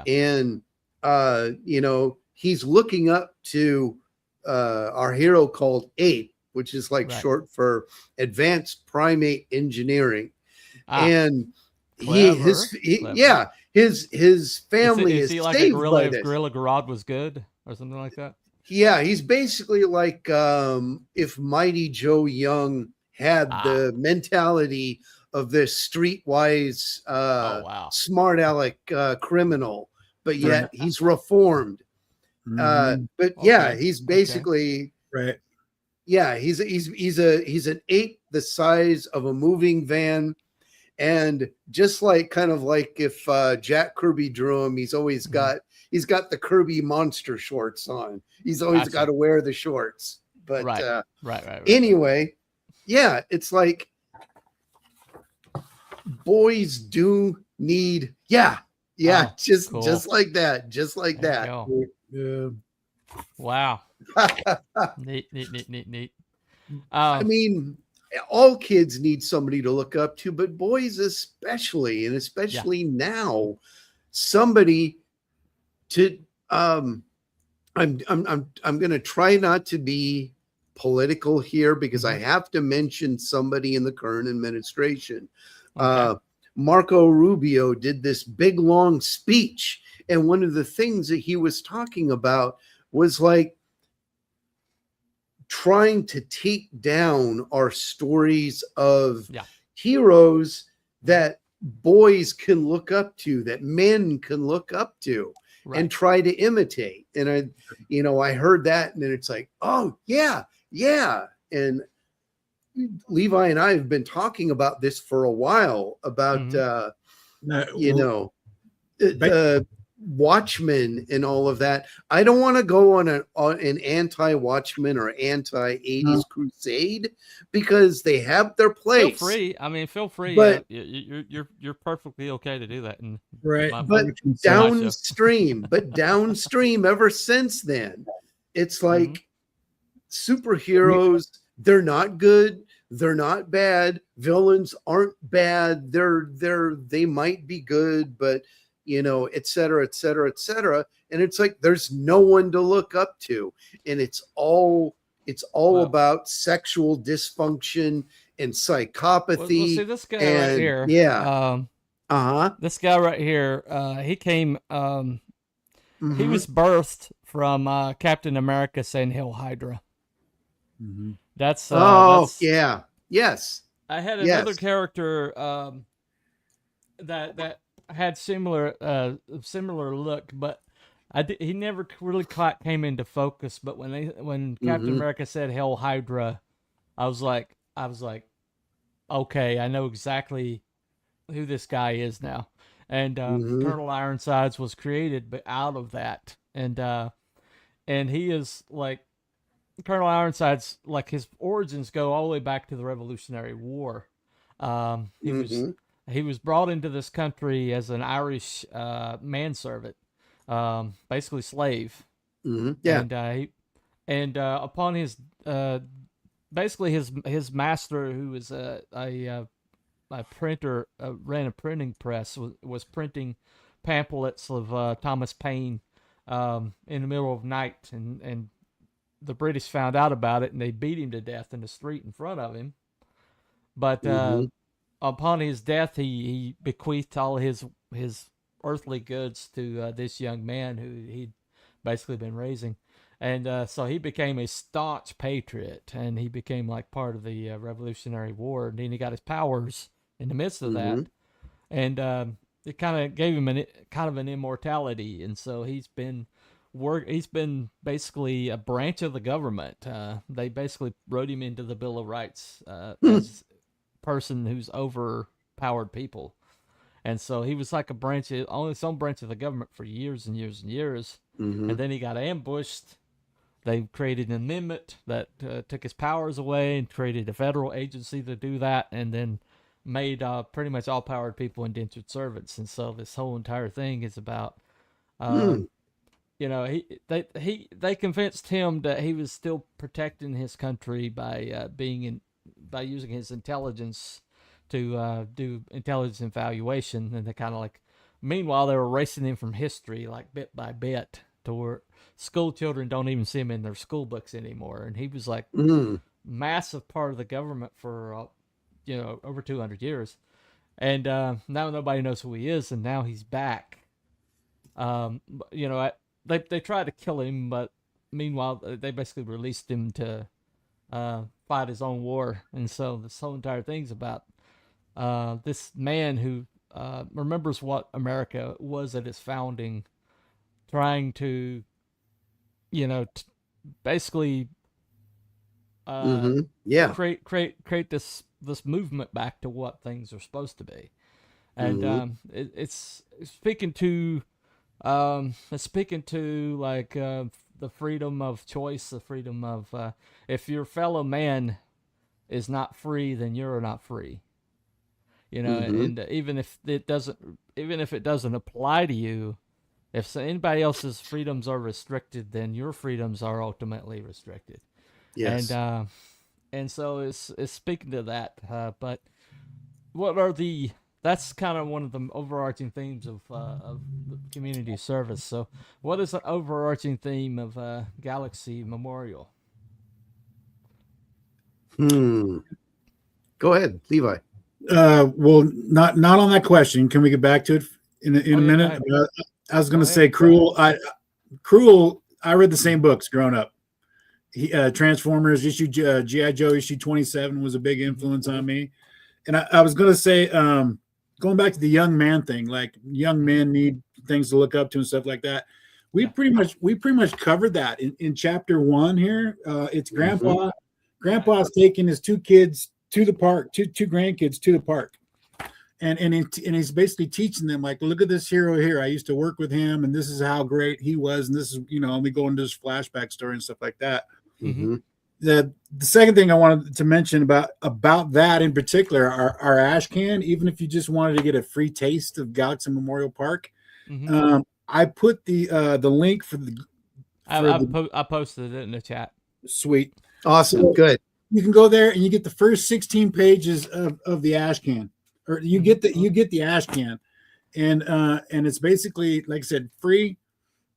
and he's looking up to our hero called Ape, which is like short for Advanced Primate Engineering, and his family is he like saved a gorilla by if this. Gorilla Grodd was good or something like that? Yeah, he's basically like if Mighty Joe Young had the mentality of this streetwise smart aleck criminal, but yet he's reformed. But he's basically right. Yeah, he's an ape the size of a moving van. And just like kind of like if Jack Kirby drew him, he's always got the Kirby monster shorts on. He's always got to wear the shorts. But right. Anyway, yeah, it's like boys do need just like that. Just like that. Yeah. Wow. Neat. I mean, all kids need somebody to look up to, but boys especially, and especially now, somebody to I'm going to try not to be political here because I have to mention somebody in the current administration. Marco Rubio did this big long speech, and one of the things that he was talking about was like trying to take down our stories of heroes that boys can look up to, that men can look up to, and try to imitate. And I heard that, and then it's like, oh yeah. And Levi and I have been talking about this for a while about Watchmen and all of that. I don't want to go on an anti-Watchmen or anti-80s crusade because they have their place. Feel free. But you're perfectly okay to do that. And but downstream, ever since then, it's like superheroes. They're not good. They're not bad. Villains aren't bad. They might be good, but et cetera. And it's like, there's no one to look up to. And it's all about sexual dysfunction and psychopathy. See this guy right here. This guy right here, he came, he was birthed from Captain America saying Hail Hydra. That's yeah, yes. I had another character that had similar look, but he never really came into focus. But when Captain America said Hell Hydra, I was like, okay, I know exactly who this guy is now. And Colonel Ironsides was created out of that, and he is like Colonel Ironsides, like his origins go all the way back to the Revolutionary War. He was brought into this country as an Irish manservant, basically slave. Yeah. And upon his basically his master, who was a printer, ran a printing press, was printing pamphlets of Thomas Paine in the middle of night, and the British found out about it, and they beat him to death in the street in front of him. But upon his death, he bequeathed all his earthly goods to this young man who he'd basically been raising. And so he became a staunch patriot, and he became like part of the Revolutionary War. And then he got his powers in the midst of that, and it kind of gave him an immortality. And so he's been basically a branch of the government. They basically wrote him into the Bill of Rights as a person who's overpowered people. And so he was like only some branch of the government for years and years and years. And then he got ambushed. They created an amendment that took his powers away and created a federal agency to do that, and then made pretty much all powered people indentured servants. And so this whole entire thing is about, you know, they convinced him that he was still protecting his country by using his intelligence to do intelligence evaluation, and they kind of like, meanwhile they were erasing him from history like bit by bit, to where school children don't even see him in their school books anymore. And he was like massive part of the government for over 200 years, and now nobody knows who he is, and now he's back. They tried to kill him, but meanwhile they basically released him to fight his own war. And so this whole entire thing's about this man who remembers what America was at its founding, trying to, basically create this movement back to what things are supposed to be. And it's speaking to like the freedom of choice, the freedom of if your fellow man is not free, then you're not free. And even if it doesn't apply to you, if anybody else's freedoms are restricted, then your freedoms are ultimately restricted. Yes. And so it's speaking to that. But that's kind of one of the overarching themes of community service. So what is the overarching theme of Galaxy Memorial? Go ahead, Levi. Well, not on that question. Can we get back to it in a minute? I was going to say Cruel. I read the same books growing up. Transformers issue, G.I. Joe issue 27 was a big influence on me. And I was going to say, going back to the young man thing, like young men need things to look up to and stuff like that. We pretty much covered that in chapter 1 here. It's Grandpa. Grandpa's taking his two kids to the park, two grandkids to the park. And he's basically teaching them, like, look at this hero here. I used to work with him, and this is how great he was. And this is, and we go into this flashback story and stuff like that. The second thing I wanted to mention about that in particular, our ash can, even if you just wanted to get a free taste of Galaxy Memorial Park, I put the link for the. I posted it in the chat. Sweet, awesome, good. You can go there and you get the first 16 pages of the ash can, or you get the ash can, and it's basically, like I said, free.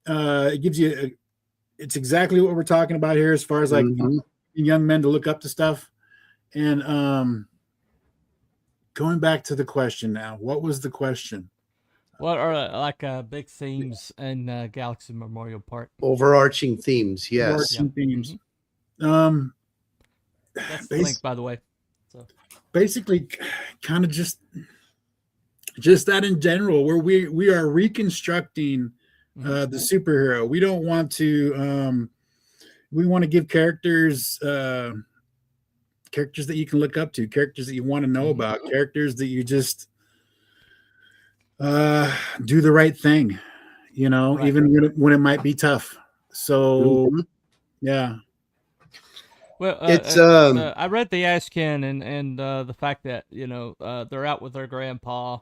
It gives you it's exactly what we're talking about here as far as like young men to look up to stuff. And going back to the question now, what was the question? What are like big themes in Galaxy Memorial Park? Overarching themes, yes. Overarching themes. That's the link, by the way. So basically, kind of just that in general, where we are reconstructing the superhero. We don't want to. We want to give characters that you can look up to, characters that you want to know about, characters that you just do the right thing, even when it might be tough. So, yeah. Well, It's I read the Ashcan and the fact that they're out with their grandpa,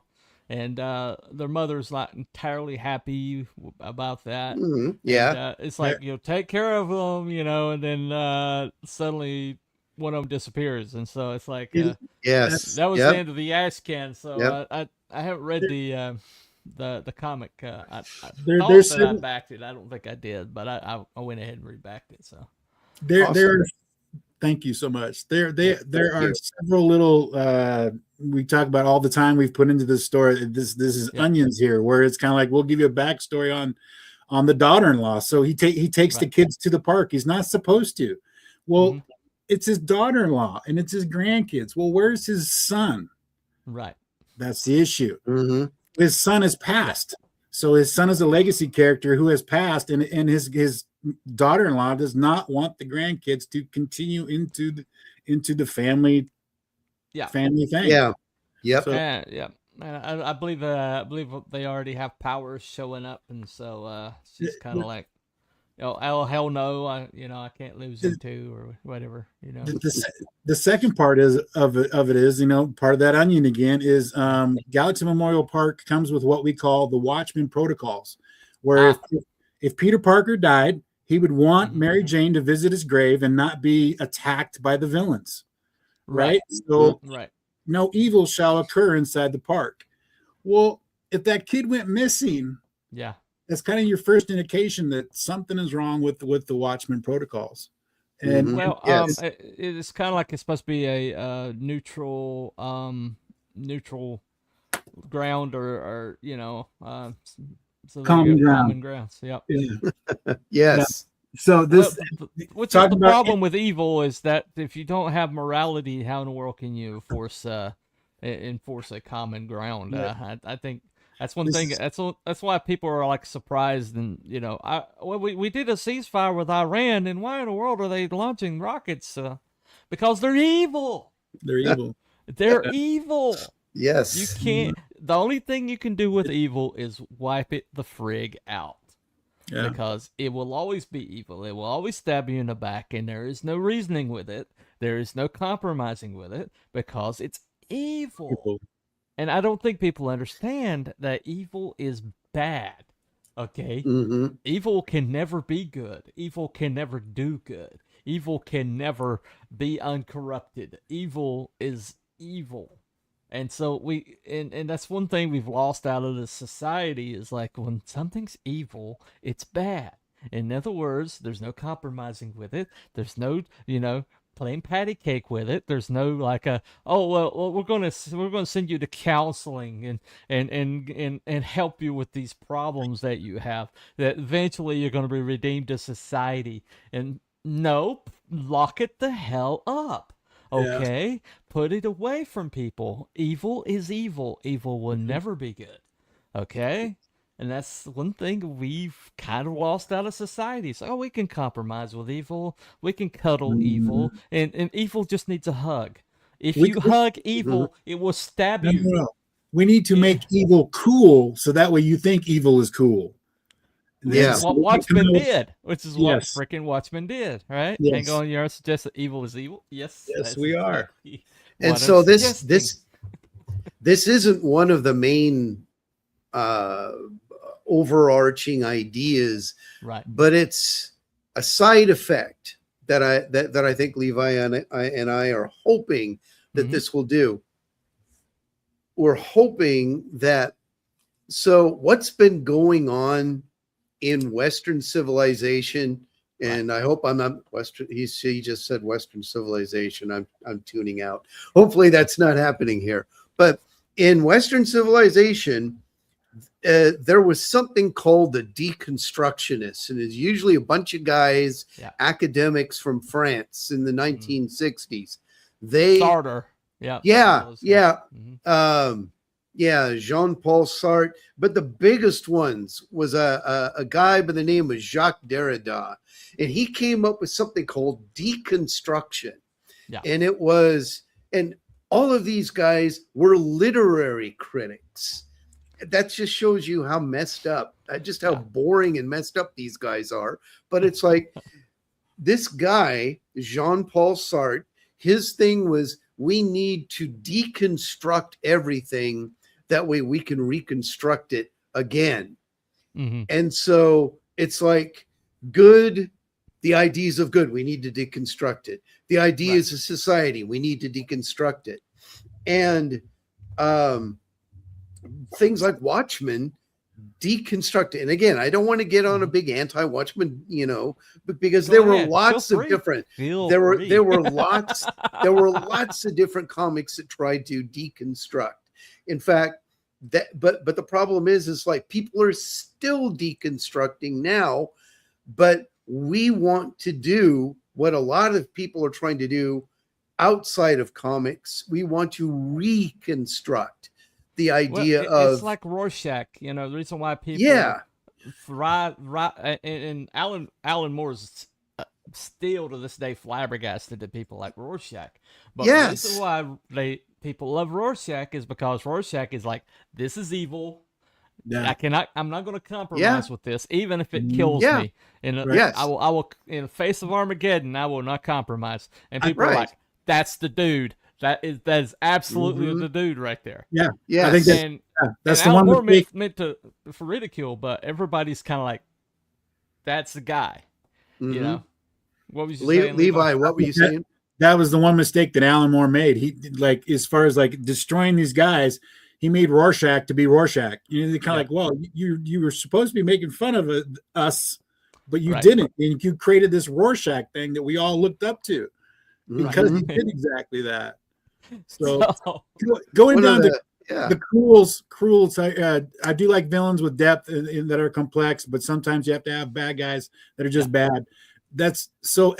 and their mother's not entirely happy about that. Yeah, and, it's like take care of them, and then suddenly one of them disappears, and so it's like yes, that was the end of the Ashcan. So I haven't read the comic. I thought that I backed it. I don't think I did, but I went ahead and rebacked it. So there. Thank you so much. There are several little we talk about all the time we've put into this story. This is onions here, where it's kind of like we'll give you a backstory on the daughter-in-law. So he takes the kids to the park. He's not supposed to. Well, it's his daughter-in-law and it's his grandkids. Well, where's his son? Right. That's the issue. His son has passed. So his son is a legacy character who has passed, and his daughter-in-law does not want the grandkids to continue into the family thing. Yeah. Yep. So, I believe they already have powers showing up, and so she's kind of like, oh hell no, I can't lose them too, or whatever. The second part of it is part of that onion again is Galaxy Memorial Park comes with what we call the Watchmen protocols, where if Peter Parker died, he would want Mary Jane to visit his grave and not be attacked by the villains. Right? So no evil shall occur inside the park. Well, if that kid went missing, that's kind of your first indication that something is wrong with the Watchmen protocols. And it's kind of like it's supposed to be a neutral ground or so common ground. Common grounds. Yep. Yeah. Yes. So this, which is the problem with evil, is that if you don't have morality, how in the world can you enforce a common ground? I think that's one thing. That's why people are like surprised, and we did a ceasefire with Iran, and why in the world are they launching rockets? Because they're evil. They're evil. They're evil. Yes. You can't. The only thing you can do with evil is wipe it the frig out. Yeah. Because it will always be evil. It will always stab you in the back, and there is no reasoning with it. There is no compromising with it, because it's evil. And I don't think people understand that evil is bad. Okay? Evil can never be good. Evil can never do good. Evil can never be uncorrupted. Evil is evil. And so and that's one thing we've lost out of the society, is like, when something's evil, it's bad. In other words, there's no compromising with it. There's no, playing patty cake with it. There's no like we're gonna send you to counseling and help you with these problems that you have, that eventually you're gonna be redeemed to society. And nope, lock it the hell up. Okay? Yeah. Put it away from people. Evil is evil. Evil will never be good. Okay? And that's one thing we've kind of lost out of society. So, we can compromise with evil. We can cuddle evil. And evil just needs a hug. If you hug evil, it will stab you. No. We need to make evil cool, so that way you think evil is cool. Yeah, what Watchmen did, which is what freaking Watchmen did, right? Hang on, you're suggesting that evil is evil. Yes, we are. And so this isn't one of the main overarching ideas, right? But it's a side effect that I think Levi and I are hoping that this will do. We're hoping that. So what's been going on in Western civilization, and I hope I'm not Western. He just said Western civilization. I'm tuning out. Hopefully that's not happening here. But in Western civilization, there was something called the deconstructionists, and it's usually a bunch of guys, academics from France in the 1960s. They Sartre. Yeah. Jean-Paul Sartre. But the biggest ones was a guy by the name of Jacques Derrida, and he came up with something called deconstruction. And it was, and all of these guys were literary critics. That just shows you how messed up, just how boring and messed up these guys are. But it's like this guy, Jean-Paul Sartre, his thing was, we need to deconstruct everything. That way we can reconstruct it again. And so it's like good, the ideas of good, we need to deconstruct it. The ideas of society, we need to deconstruct it. And things like Watchmen deconstruct it. And again, I don't want to get on a big anti-Watchmen, but because there were lots of different, there were lots of different comics that tried to deconstruct. In fact, but the problem is like people are still deconstructing now, but we want to do what a lot of people are trying to do outside of comics. We want to reconstruct the idea it's like Rorschach, the reason why people and Alan Moore's still to this day flabbergasted to people like Rorschach. But the reason why people love Rorschach is because Rorschach is like, this is evil. I'm not going to compromise with this, even if it kills me. And I will, in the face of Armageddon, I will not compromise. And people are like, that's the dude. That is absolutely the dude right there. Yeah. Yeah. I think that's the Alan one Moore meant for ridicule, but everybody's kind of like, that's the guy. What was you saying, Levi? What were you saying? That was the one mistake that Alan Moore made. He like, as far as like destroying these guys, he made Rorschach to be Rorschach. They're kind of like, well, you were supposed to be making fun of us, but you didn't, and you created this Rorschach thing that we all looked up to because he did exactly that. So going down to the cruels, I do like villains with depth and that are complex, but sometimes you have to have bad guys that are just bad. That's so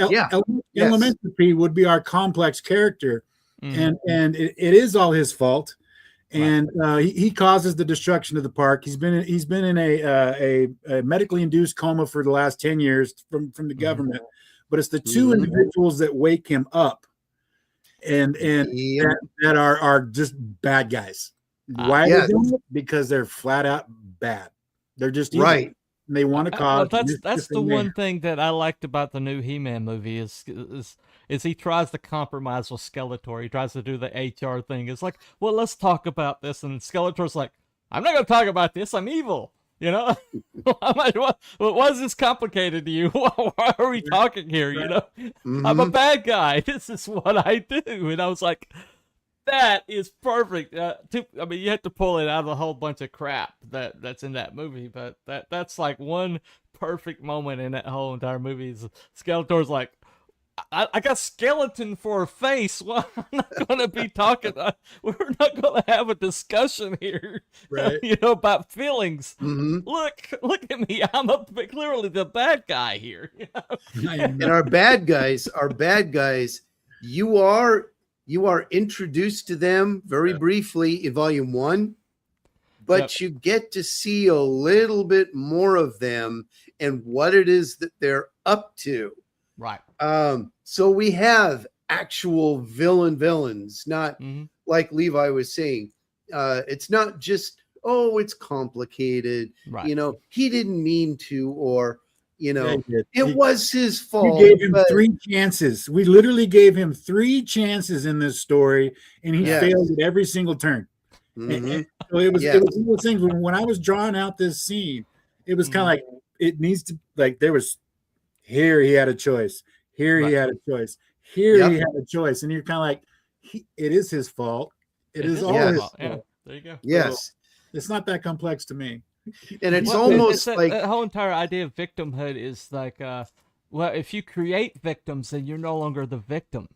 Elementary would be our complex character, and it is all his fault, and he causes the destruction of the park. He's been in a medically induced coma for the last 10 years from the government, but it's the two individuals that wake him up, and that are just bad guys. Why are they doing it? Because they're flat out bad. They're just evil. Right. And they want to cause. That's the one thing that I liked about the new He-Man movie is he tries to compromise with Skeletor. He tries to do the HR thing. It's like, well, let's talk about this, and Skeletor's like, I'm not going to talk about this. I'm evil. I'm like, why is this complicated to you? Why are we talking here? I'm a bad guy. This is what I do. And I was like, that is perfect. You have to pull it out of a whole bunch of crap that's in that movie, but that's like one perfect moment in that whole entire movie. Is Skeletor's like, I got skeleton for a face. Well, I'm not going to be talking. We're not going to have a discussion here, right? About feelings. Look at me. I'm clearly the bad guy here. And our bad guys, you are introduced to them very briefly in Volume 1, but you get to see a little bit more of them and what it is that they're up to. Right. So we have actual villains, not like Levi was saying. It's not just, it's complicated. Right. He didn't mean to, or it was his fault. We gave him 3 chances. We literally gave him 3 chances in this story, and he failed at every single turn. And so it was one of those things when I was drawing out this scene, it was kind of like it needs to, like, there was here he had a choice, here he had a choice, here he had a choice, and you're kind of like, it is his fault. It is all his fault. Yeah. There you go. Yes, so it's not that complex to me. And it's almost like the whole entire idea of victimhood is like, well, if you create victims, then you're no longer the victim.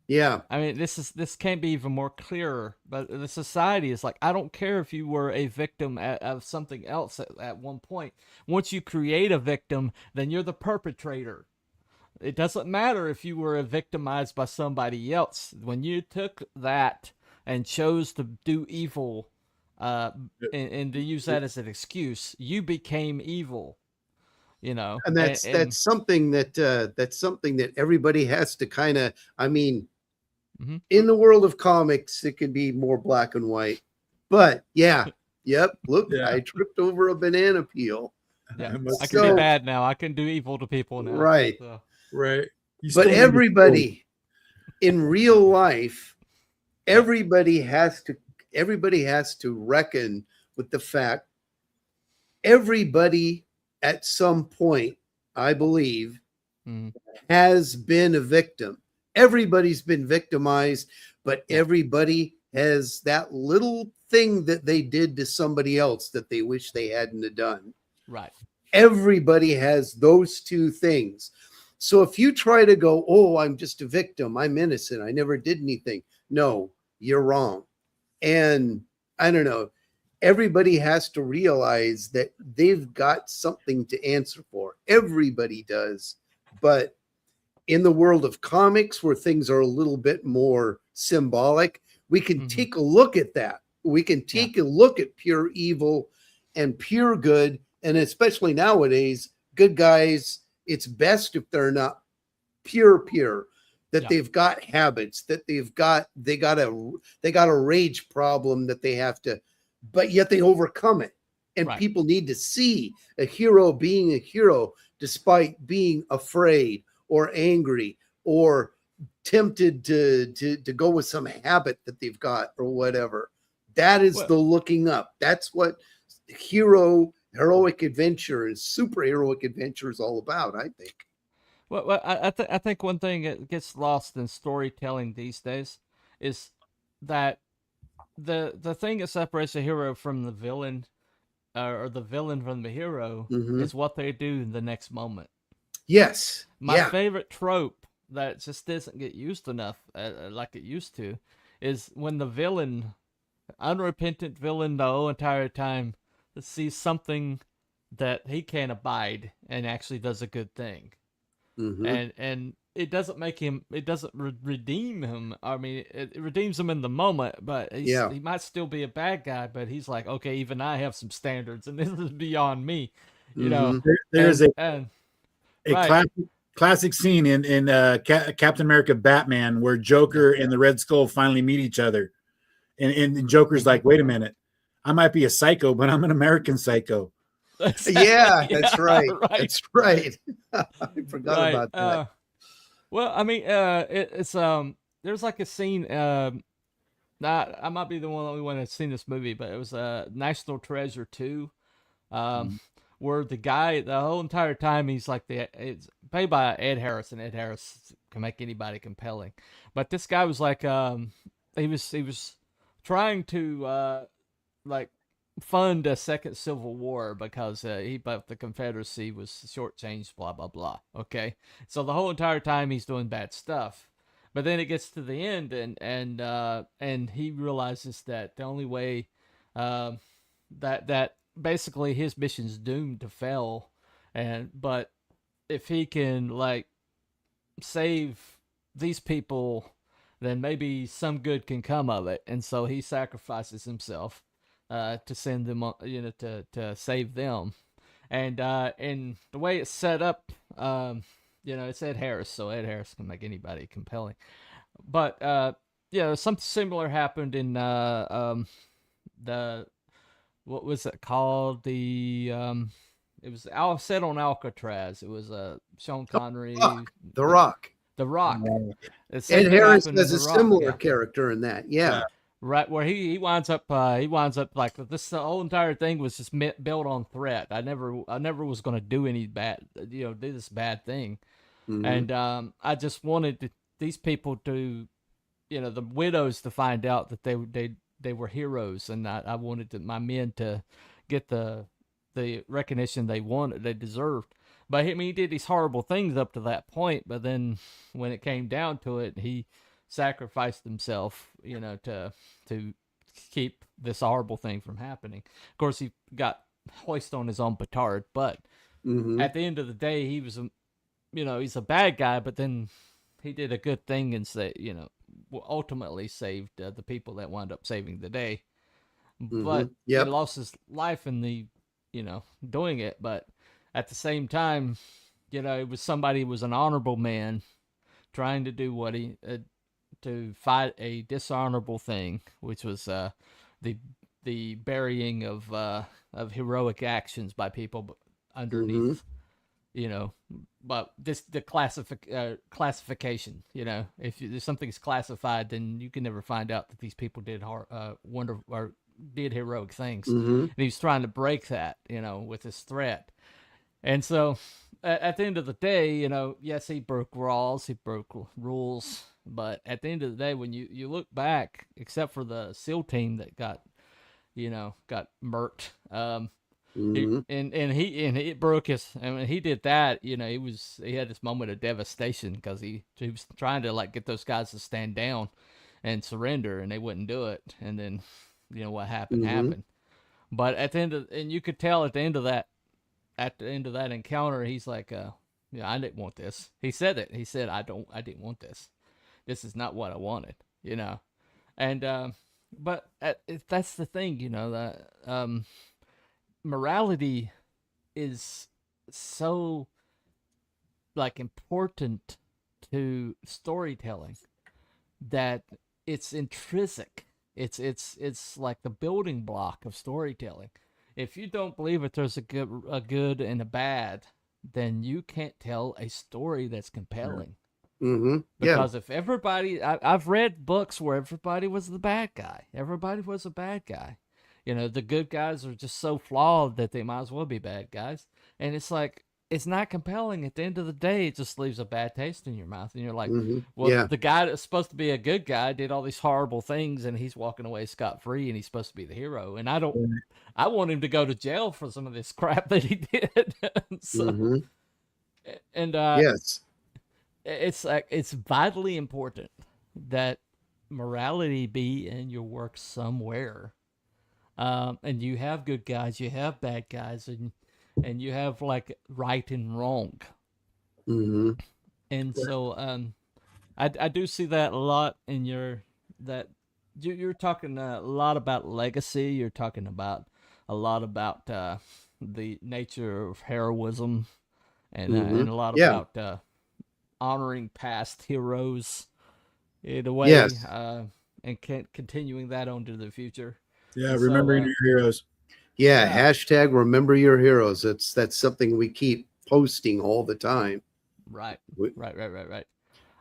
Yeah. I mean, this can't be even more clearer. But the society is like, I don't care if you were a victim of something else at one point. Once you create a victim, then you're the perpetrator. It doesn't matter if you were victimized by somebody else. When you took that and chose to do evil, and to use that as an excuse, you became evil. You know, And that's something that everybody has to kind of. I mean, in the world of comics, it can be more black and white. But yeah, yep. Look, I tripped over a banana peel. Yeah, I can be bad now. I can do evil to people now. Right. So. Right. But everybody in real life, everybody has to reckon with the fact everybody at some point, I believe, has been a victim. Everybody's been victimized, but everybody has that little thing that they did to somebody else that they wish they hadn't have done. Right. Everybody has those two things. So if you try to go, oh, I'm just a victim, I'm innocent, I never did anything. No, you're wrong. And I don't know. Everybody has to realize that they've got something to answer for. Everybody does. But in the world of comics, where things are a little bit more symbolic, we can take a look at that. We can take a look at pure evil and pure good. And especially nowadays, good guys, it's best if they're not pure, that they've got habits, that they got a rage problem that they have to, but yet they overcome it. And people need to see a hero being a hero despite being afraid or angry or tempted to go with some habit that they've got or whatever. That is the looking up. That's what heroic adventure and superheroic adventure is all about, I think. Well, I think one thing that gets lost in storytelling these days is that the thing that separates the hero from the villain, or the villain from the hero, is what they do in the next moment. Yes. My favorite trope that just doesn't get used enough, like it used to, is when the villain, unrepentant villain, the whole entire time, sees something that he can't abide and actually does a good thing. And it doesn't make him, it doesn't redeem him. I mean, it redeems him in the moment, but he might still be a bad guy, but he's like, okay, even I have some standards and this is beyond me, you know. There's a classic scene in Captain America Batman where Joker and the Red Skull finally meet each other. And Joker's like, wait a minute, I might be a psycho, but I'm an American psycho. That's right. That's right. I forgot about that. Well, I mean, it's there's like a scene. I might be the only one that's seen this movie, but it was National Treasure 2, where the guy the whole entire time he's like it's played by Ed Harris, and Ed Harris can make anybody compelling. But this guy was like, he was trying to like fund a second civil war because he thought the Confederacy was shortchanged, blah blah blah. Okay, so the whole entire time he's doing bad stuff, but then it gets to the end, and he realizes that the only way that basically his mission's doomed to fail, but if he can like save these people, then maybe some good can come of it, and so he sacrifices himself to send them, to save them, and the way it's set up, it's Ed Harris, so Ed Harris can make anybody compelling. But something similar happened in the what was it called? It was set on Alcatraz. It was Sean Connery, The Rock. The Rock. Ed Harris has a similar character in that. Yeah. Right, where he winds up like this. The whole entire thing was just built on threat. I never was going to do any bad, do this bad thing, and I just wanted these people to, the widows to find out that they were heroes, and I wanted my men to get the recognition they deserved. But I mean, he did these horrible things up to that point, but then when it came down to it, he sacrificed himself, to keep this horrible thing from happening. Of course, he got hoisted on his own petard, but at the end of the day, he was he's a bad guy, but then he did a good thing and ultimately saved the people that wound up saving the day. But he lost his life in the, doing it. But at the same time, it was somebody who was an honorable man trying to do what he, to fight a dishonorable thing, which was the burying of heroic actions by people underneath, but the classification, if something's classified, then you can never find out that these people did did heroic things. And he was trying to break that, with his threat. And so at the end of the day, yes, he broke laws, he broke rules, but at the end of the day, when you look back, except for the SEAL team that got murked, he broke his. I mean, he did that. He had this moment of devastation because he was trying to get those guys to stand down and surrender, and they wouldn't do it. And then, what happened. But at the end and you could tell at the end of that encounter, he's like, I didn't want this. He said it. He said, I didn't want this. This is not what I wanted. And but that's the thing, that morality is so important to storytelling that it's intrinsic. It's like the building block of storytelling. If you don't believe that there's a good and a bad, then you can't tell a story that's compelling. Because if everybody, I've read books where everybody was the bad guy. Everybody was a bad guy. The good guys are just so flawed that they might as well be bad guys. And it's like, it's not compelling. At the end of the day, it just leaves a bad taste in your mouth. And you're like, the guy that's supposed to be a good guy did all these horrible things, and he's walking away scot-free, and he's supposed to be the hero. And I want him to go to jail for some of this crap that he did. Yes. It's vitally important that morality be in your work somewhere. And you have good guys, you have bad guys, and you have right and wrong. And so I do see that a lot in you're talking a lot about legacy. You're talking about a lot about the nature of heroism, and a lot about honoring past heroes in a way, and continuing that on to the future. Yeah, remembering your heroes. Yeah, hashtag remember your heroes. That's something we keep posting all the time. Right.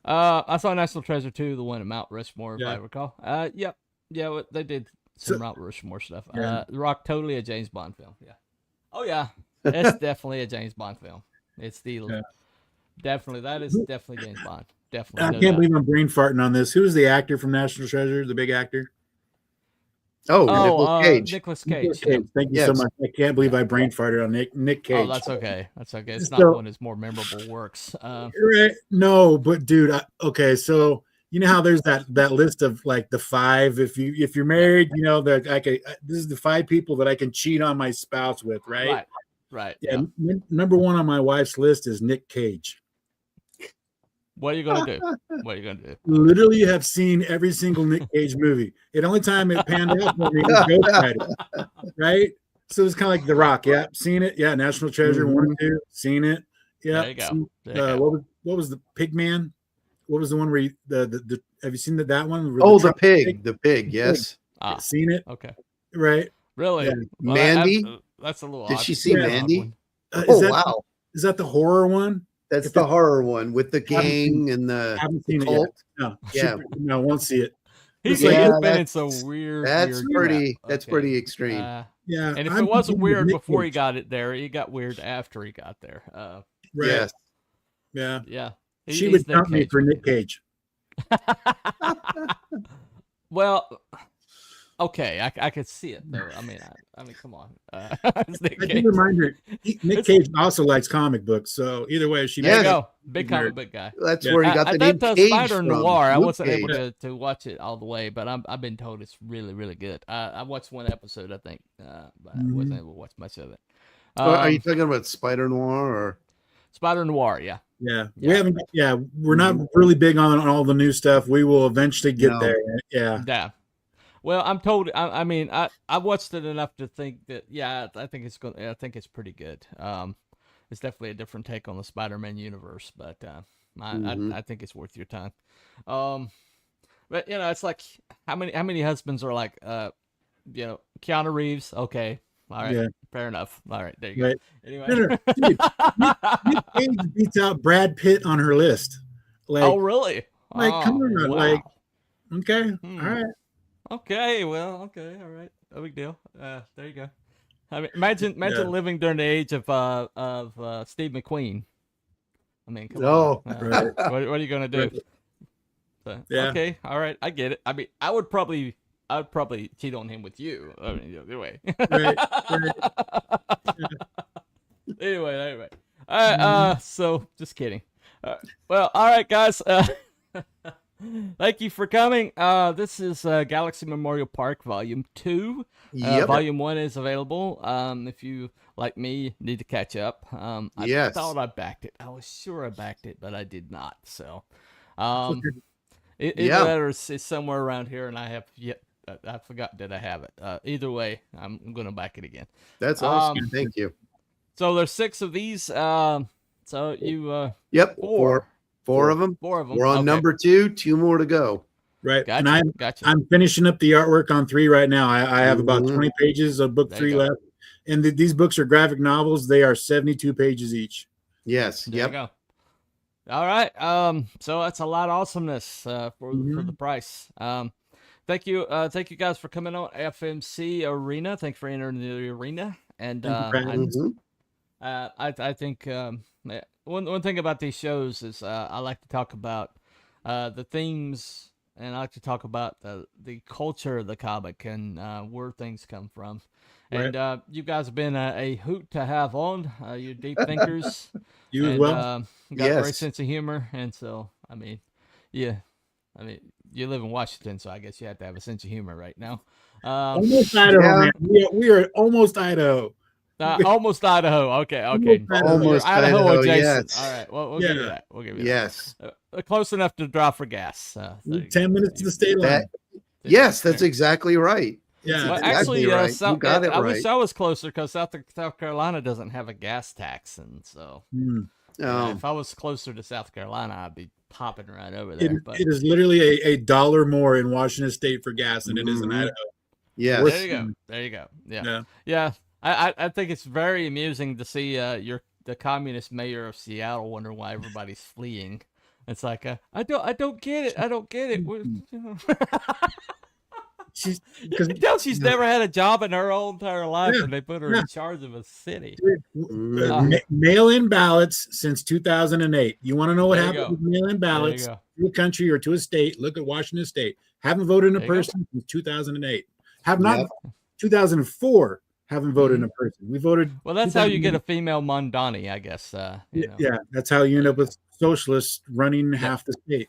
I saw National Treasure 2, the one at Mount Rushmore, if I recall. Yep. Yeah, they did some Mount Rushmore stuff. The Rock, totally a James Bond film. Yeah. Oh yeah, it's definitely a James Bond film. It's definitely James Bond. Definitely. I can't believe I'm brain farting on this. Who's the actor from National Treasure? The big actor. Nicolas Cage. Thank you so much. I can't believe I brain farted on Nick Cage. Oh, that's okay. It's not one of his more memorable works. Right? No, but dude, so you know how there's that list of the 5. If you're married, that this is the 5 people that I can cheat on my spouse with, right? Right. Yeah. Number 1 on my wife's list is Nick Cage. What are you gonna do? Literally have seen every single Nick Cage movie. The only time it panned out for me was Ghost Rider, right? So it's kind of like The Rock. Yeah, seen it. Yeah, National Treasure 1 and 2, seen it. Yeah. There you go. What was the Pig Man? What was the one where the have you seen that one? The pig. Yes, seen it. Okay, right. Really, Mandy. That's a little. Did odd. she see Mandy? Wow! Is that the horror one? That's the horror one with the gang and the. I haven't seen it yet. No, won't see it. He's been in some weird. That's pretty extreme. Yeah, and if it wasn't weird before he got it there, he got weird after he got there. Yes. Yeah. She would count me for Nick Cage. Well, Okay, I could see it though. I mean, come on. It's Nick I Cage. can remind her. Nick Cage also likes comic books, so either way, she. There you Yes. go, big comic book guy. That's where he got the name That Cage Spider from. Noir. I Luke wasn't able Cage. to watch it all the way, but I've been told it's really, really good. I watched one episode, I think, but I wasn't able to watch much of it. Are you talking about Spider Noir or Spider Noir? Yeah. Yeah, we haven't. Yeah, we're not really big on all the new stuff. We will eventually get there. Yeah. Yeah. Well, I'm told. I mean, I watched it enough to think that. Yeah, I think it's going. I think it's pretty good. It's definitely a different take on the Spider-Man universe, but I think it's worth your time. But you know, it's like how many husbands are like, you know, Keanu Reeves. Okay, all right, Yeah. fair enough. All right, there you go. Right. Anyway, No, dude, Nick Cage beats out Brad Pitt on her list. Like, oh really? Like, come on, wow. like, okay, all right. Okay, well, okay, all right, no big deal. There you go. I mean, imagine living during the age of Steve McQueen. I mean, come on. Right. What are you gonna do? Right. So, Yeah. Okay, all right, I get it. I mean, I would probably cheat on him with you. I mean, either way. Right. Anyway. All right. So just kidding. Well, all right, guys. Thank you for coming. This is Galaxy Memorial Park Volume 2. Yep. Volume 1 is available. If you, like me, need to catch up. I thought I backed it. I was sure I backed it, but I did not. So, either that or it's somewhere around here, and I have yet. I forgot that I have it. Either way, I'm going to back it again. That's awesome. Thank you. So there's 6 of these. So you. Yep. Four. Four of them. Four of them. We're on number 2. 2 more to go. Right. Gotcha. And Gotcha. I'm finishing up the artwork on 3 right now. I have about 20 pages of book There 3 you go. left. And these books are graphic novels. They are 72 pages each. Yes. There Yep. you go. All right. So that's a lot of awesomeness for the price. Thank you guys for coming on FMC Arena. Thanks for entering the arena. And I think one thing about these shows is I like to talk about the themes, and I like to talk about the culture of the comic and where things come from. Right. And you guys have been a hoot to have on. You're deep thinkers. You as and, well. Got a great sense of humor, and so you live in Washington, so I guess you have to have a sense of humor right now. Almost Idaho, man. We are almost Idaho. Almost Idaho. Okay. Almost Idaho Idaho, adjacent. yes. All right. Well, we'll give you that. We'll give you Yes. that. Close enough to drive for gas. 10 minutes to the state line. Yes, that's exactly right. Yeah. Well, Exactly actually, right. You got it I right. wish I was closer because South Carolina doesn't have a gas tax, and so if I was closer to South Carolina, I'd be popping right over there. But it is literally a $1 more in Washington State for gas than it is in Idaho. Yeah. There you go. Yeah. I think it's very amusing to see the communist mayor of Seattle wonder why everybody's fleeing. It's like I don't get it. She's never had a job in her whole entire life, and they put her in charge of a city. Mail-in ballots since 2008. You want to know what happened with mail-in ballots to a country or to a state? Look at Washington State. Haven't voted in a person since 2008. Have not 2004. Haven't voted in a person. We voted. Well, that's how you get a female Mondani, I guess. Yeah, that's how you end up with socialists running half the state.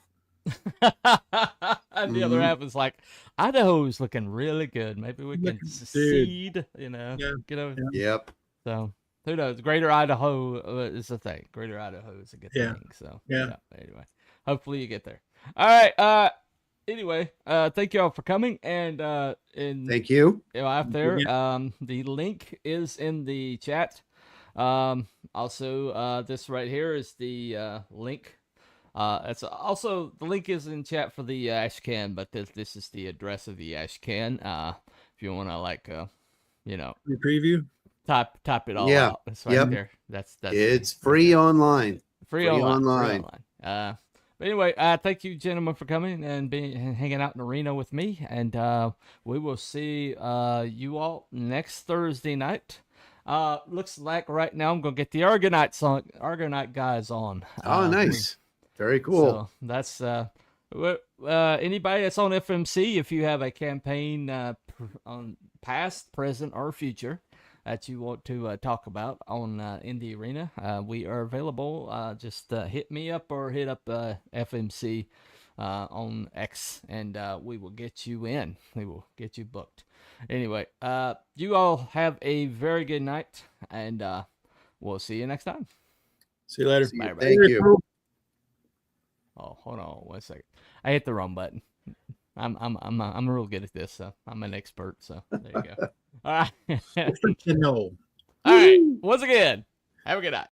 And the other half is like, Idaho's looking really good. Maybe we can secede, get over. Yep. So who knows? Greater Idaho is a thing. Greater Idaho is a good thing. So anyway, hopefully you get there. All right. Anyway, thank you all for coming, and thank you. Out there, the link is in the chat. Also, this right here is the link. It's also the link is in chat for the ash can, but this is the address of the ash can. If you want to preview, type it all out. It's right there. That's it's free online. Free online. But anyway, thank you, gentlemen, for coming and hanging out in the arena with me. And we will see you all next Thursday night. Looks like right now I'm going to get the Argonite guys on. Oh, nice. Very cool. So that's anybody that's on FMC, if you have a campaign on past, present, or future that you want to talk about on in the arena, we are available. Just hit me up or hit up FMC on X, and we will get you in. We will get you booked. Anyway, you all have a very good night, and we'll see you next time. See you later. Bye, Thank you. Oh, hold on 1 second. I hit the wrong button. I'm real good at this, so I'm an expert. So there you go. All right. No. All right. Once again, have a good night.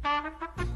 Thank you.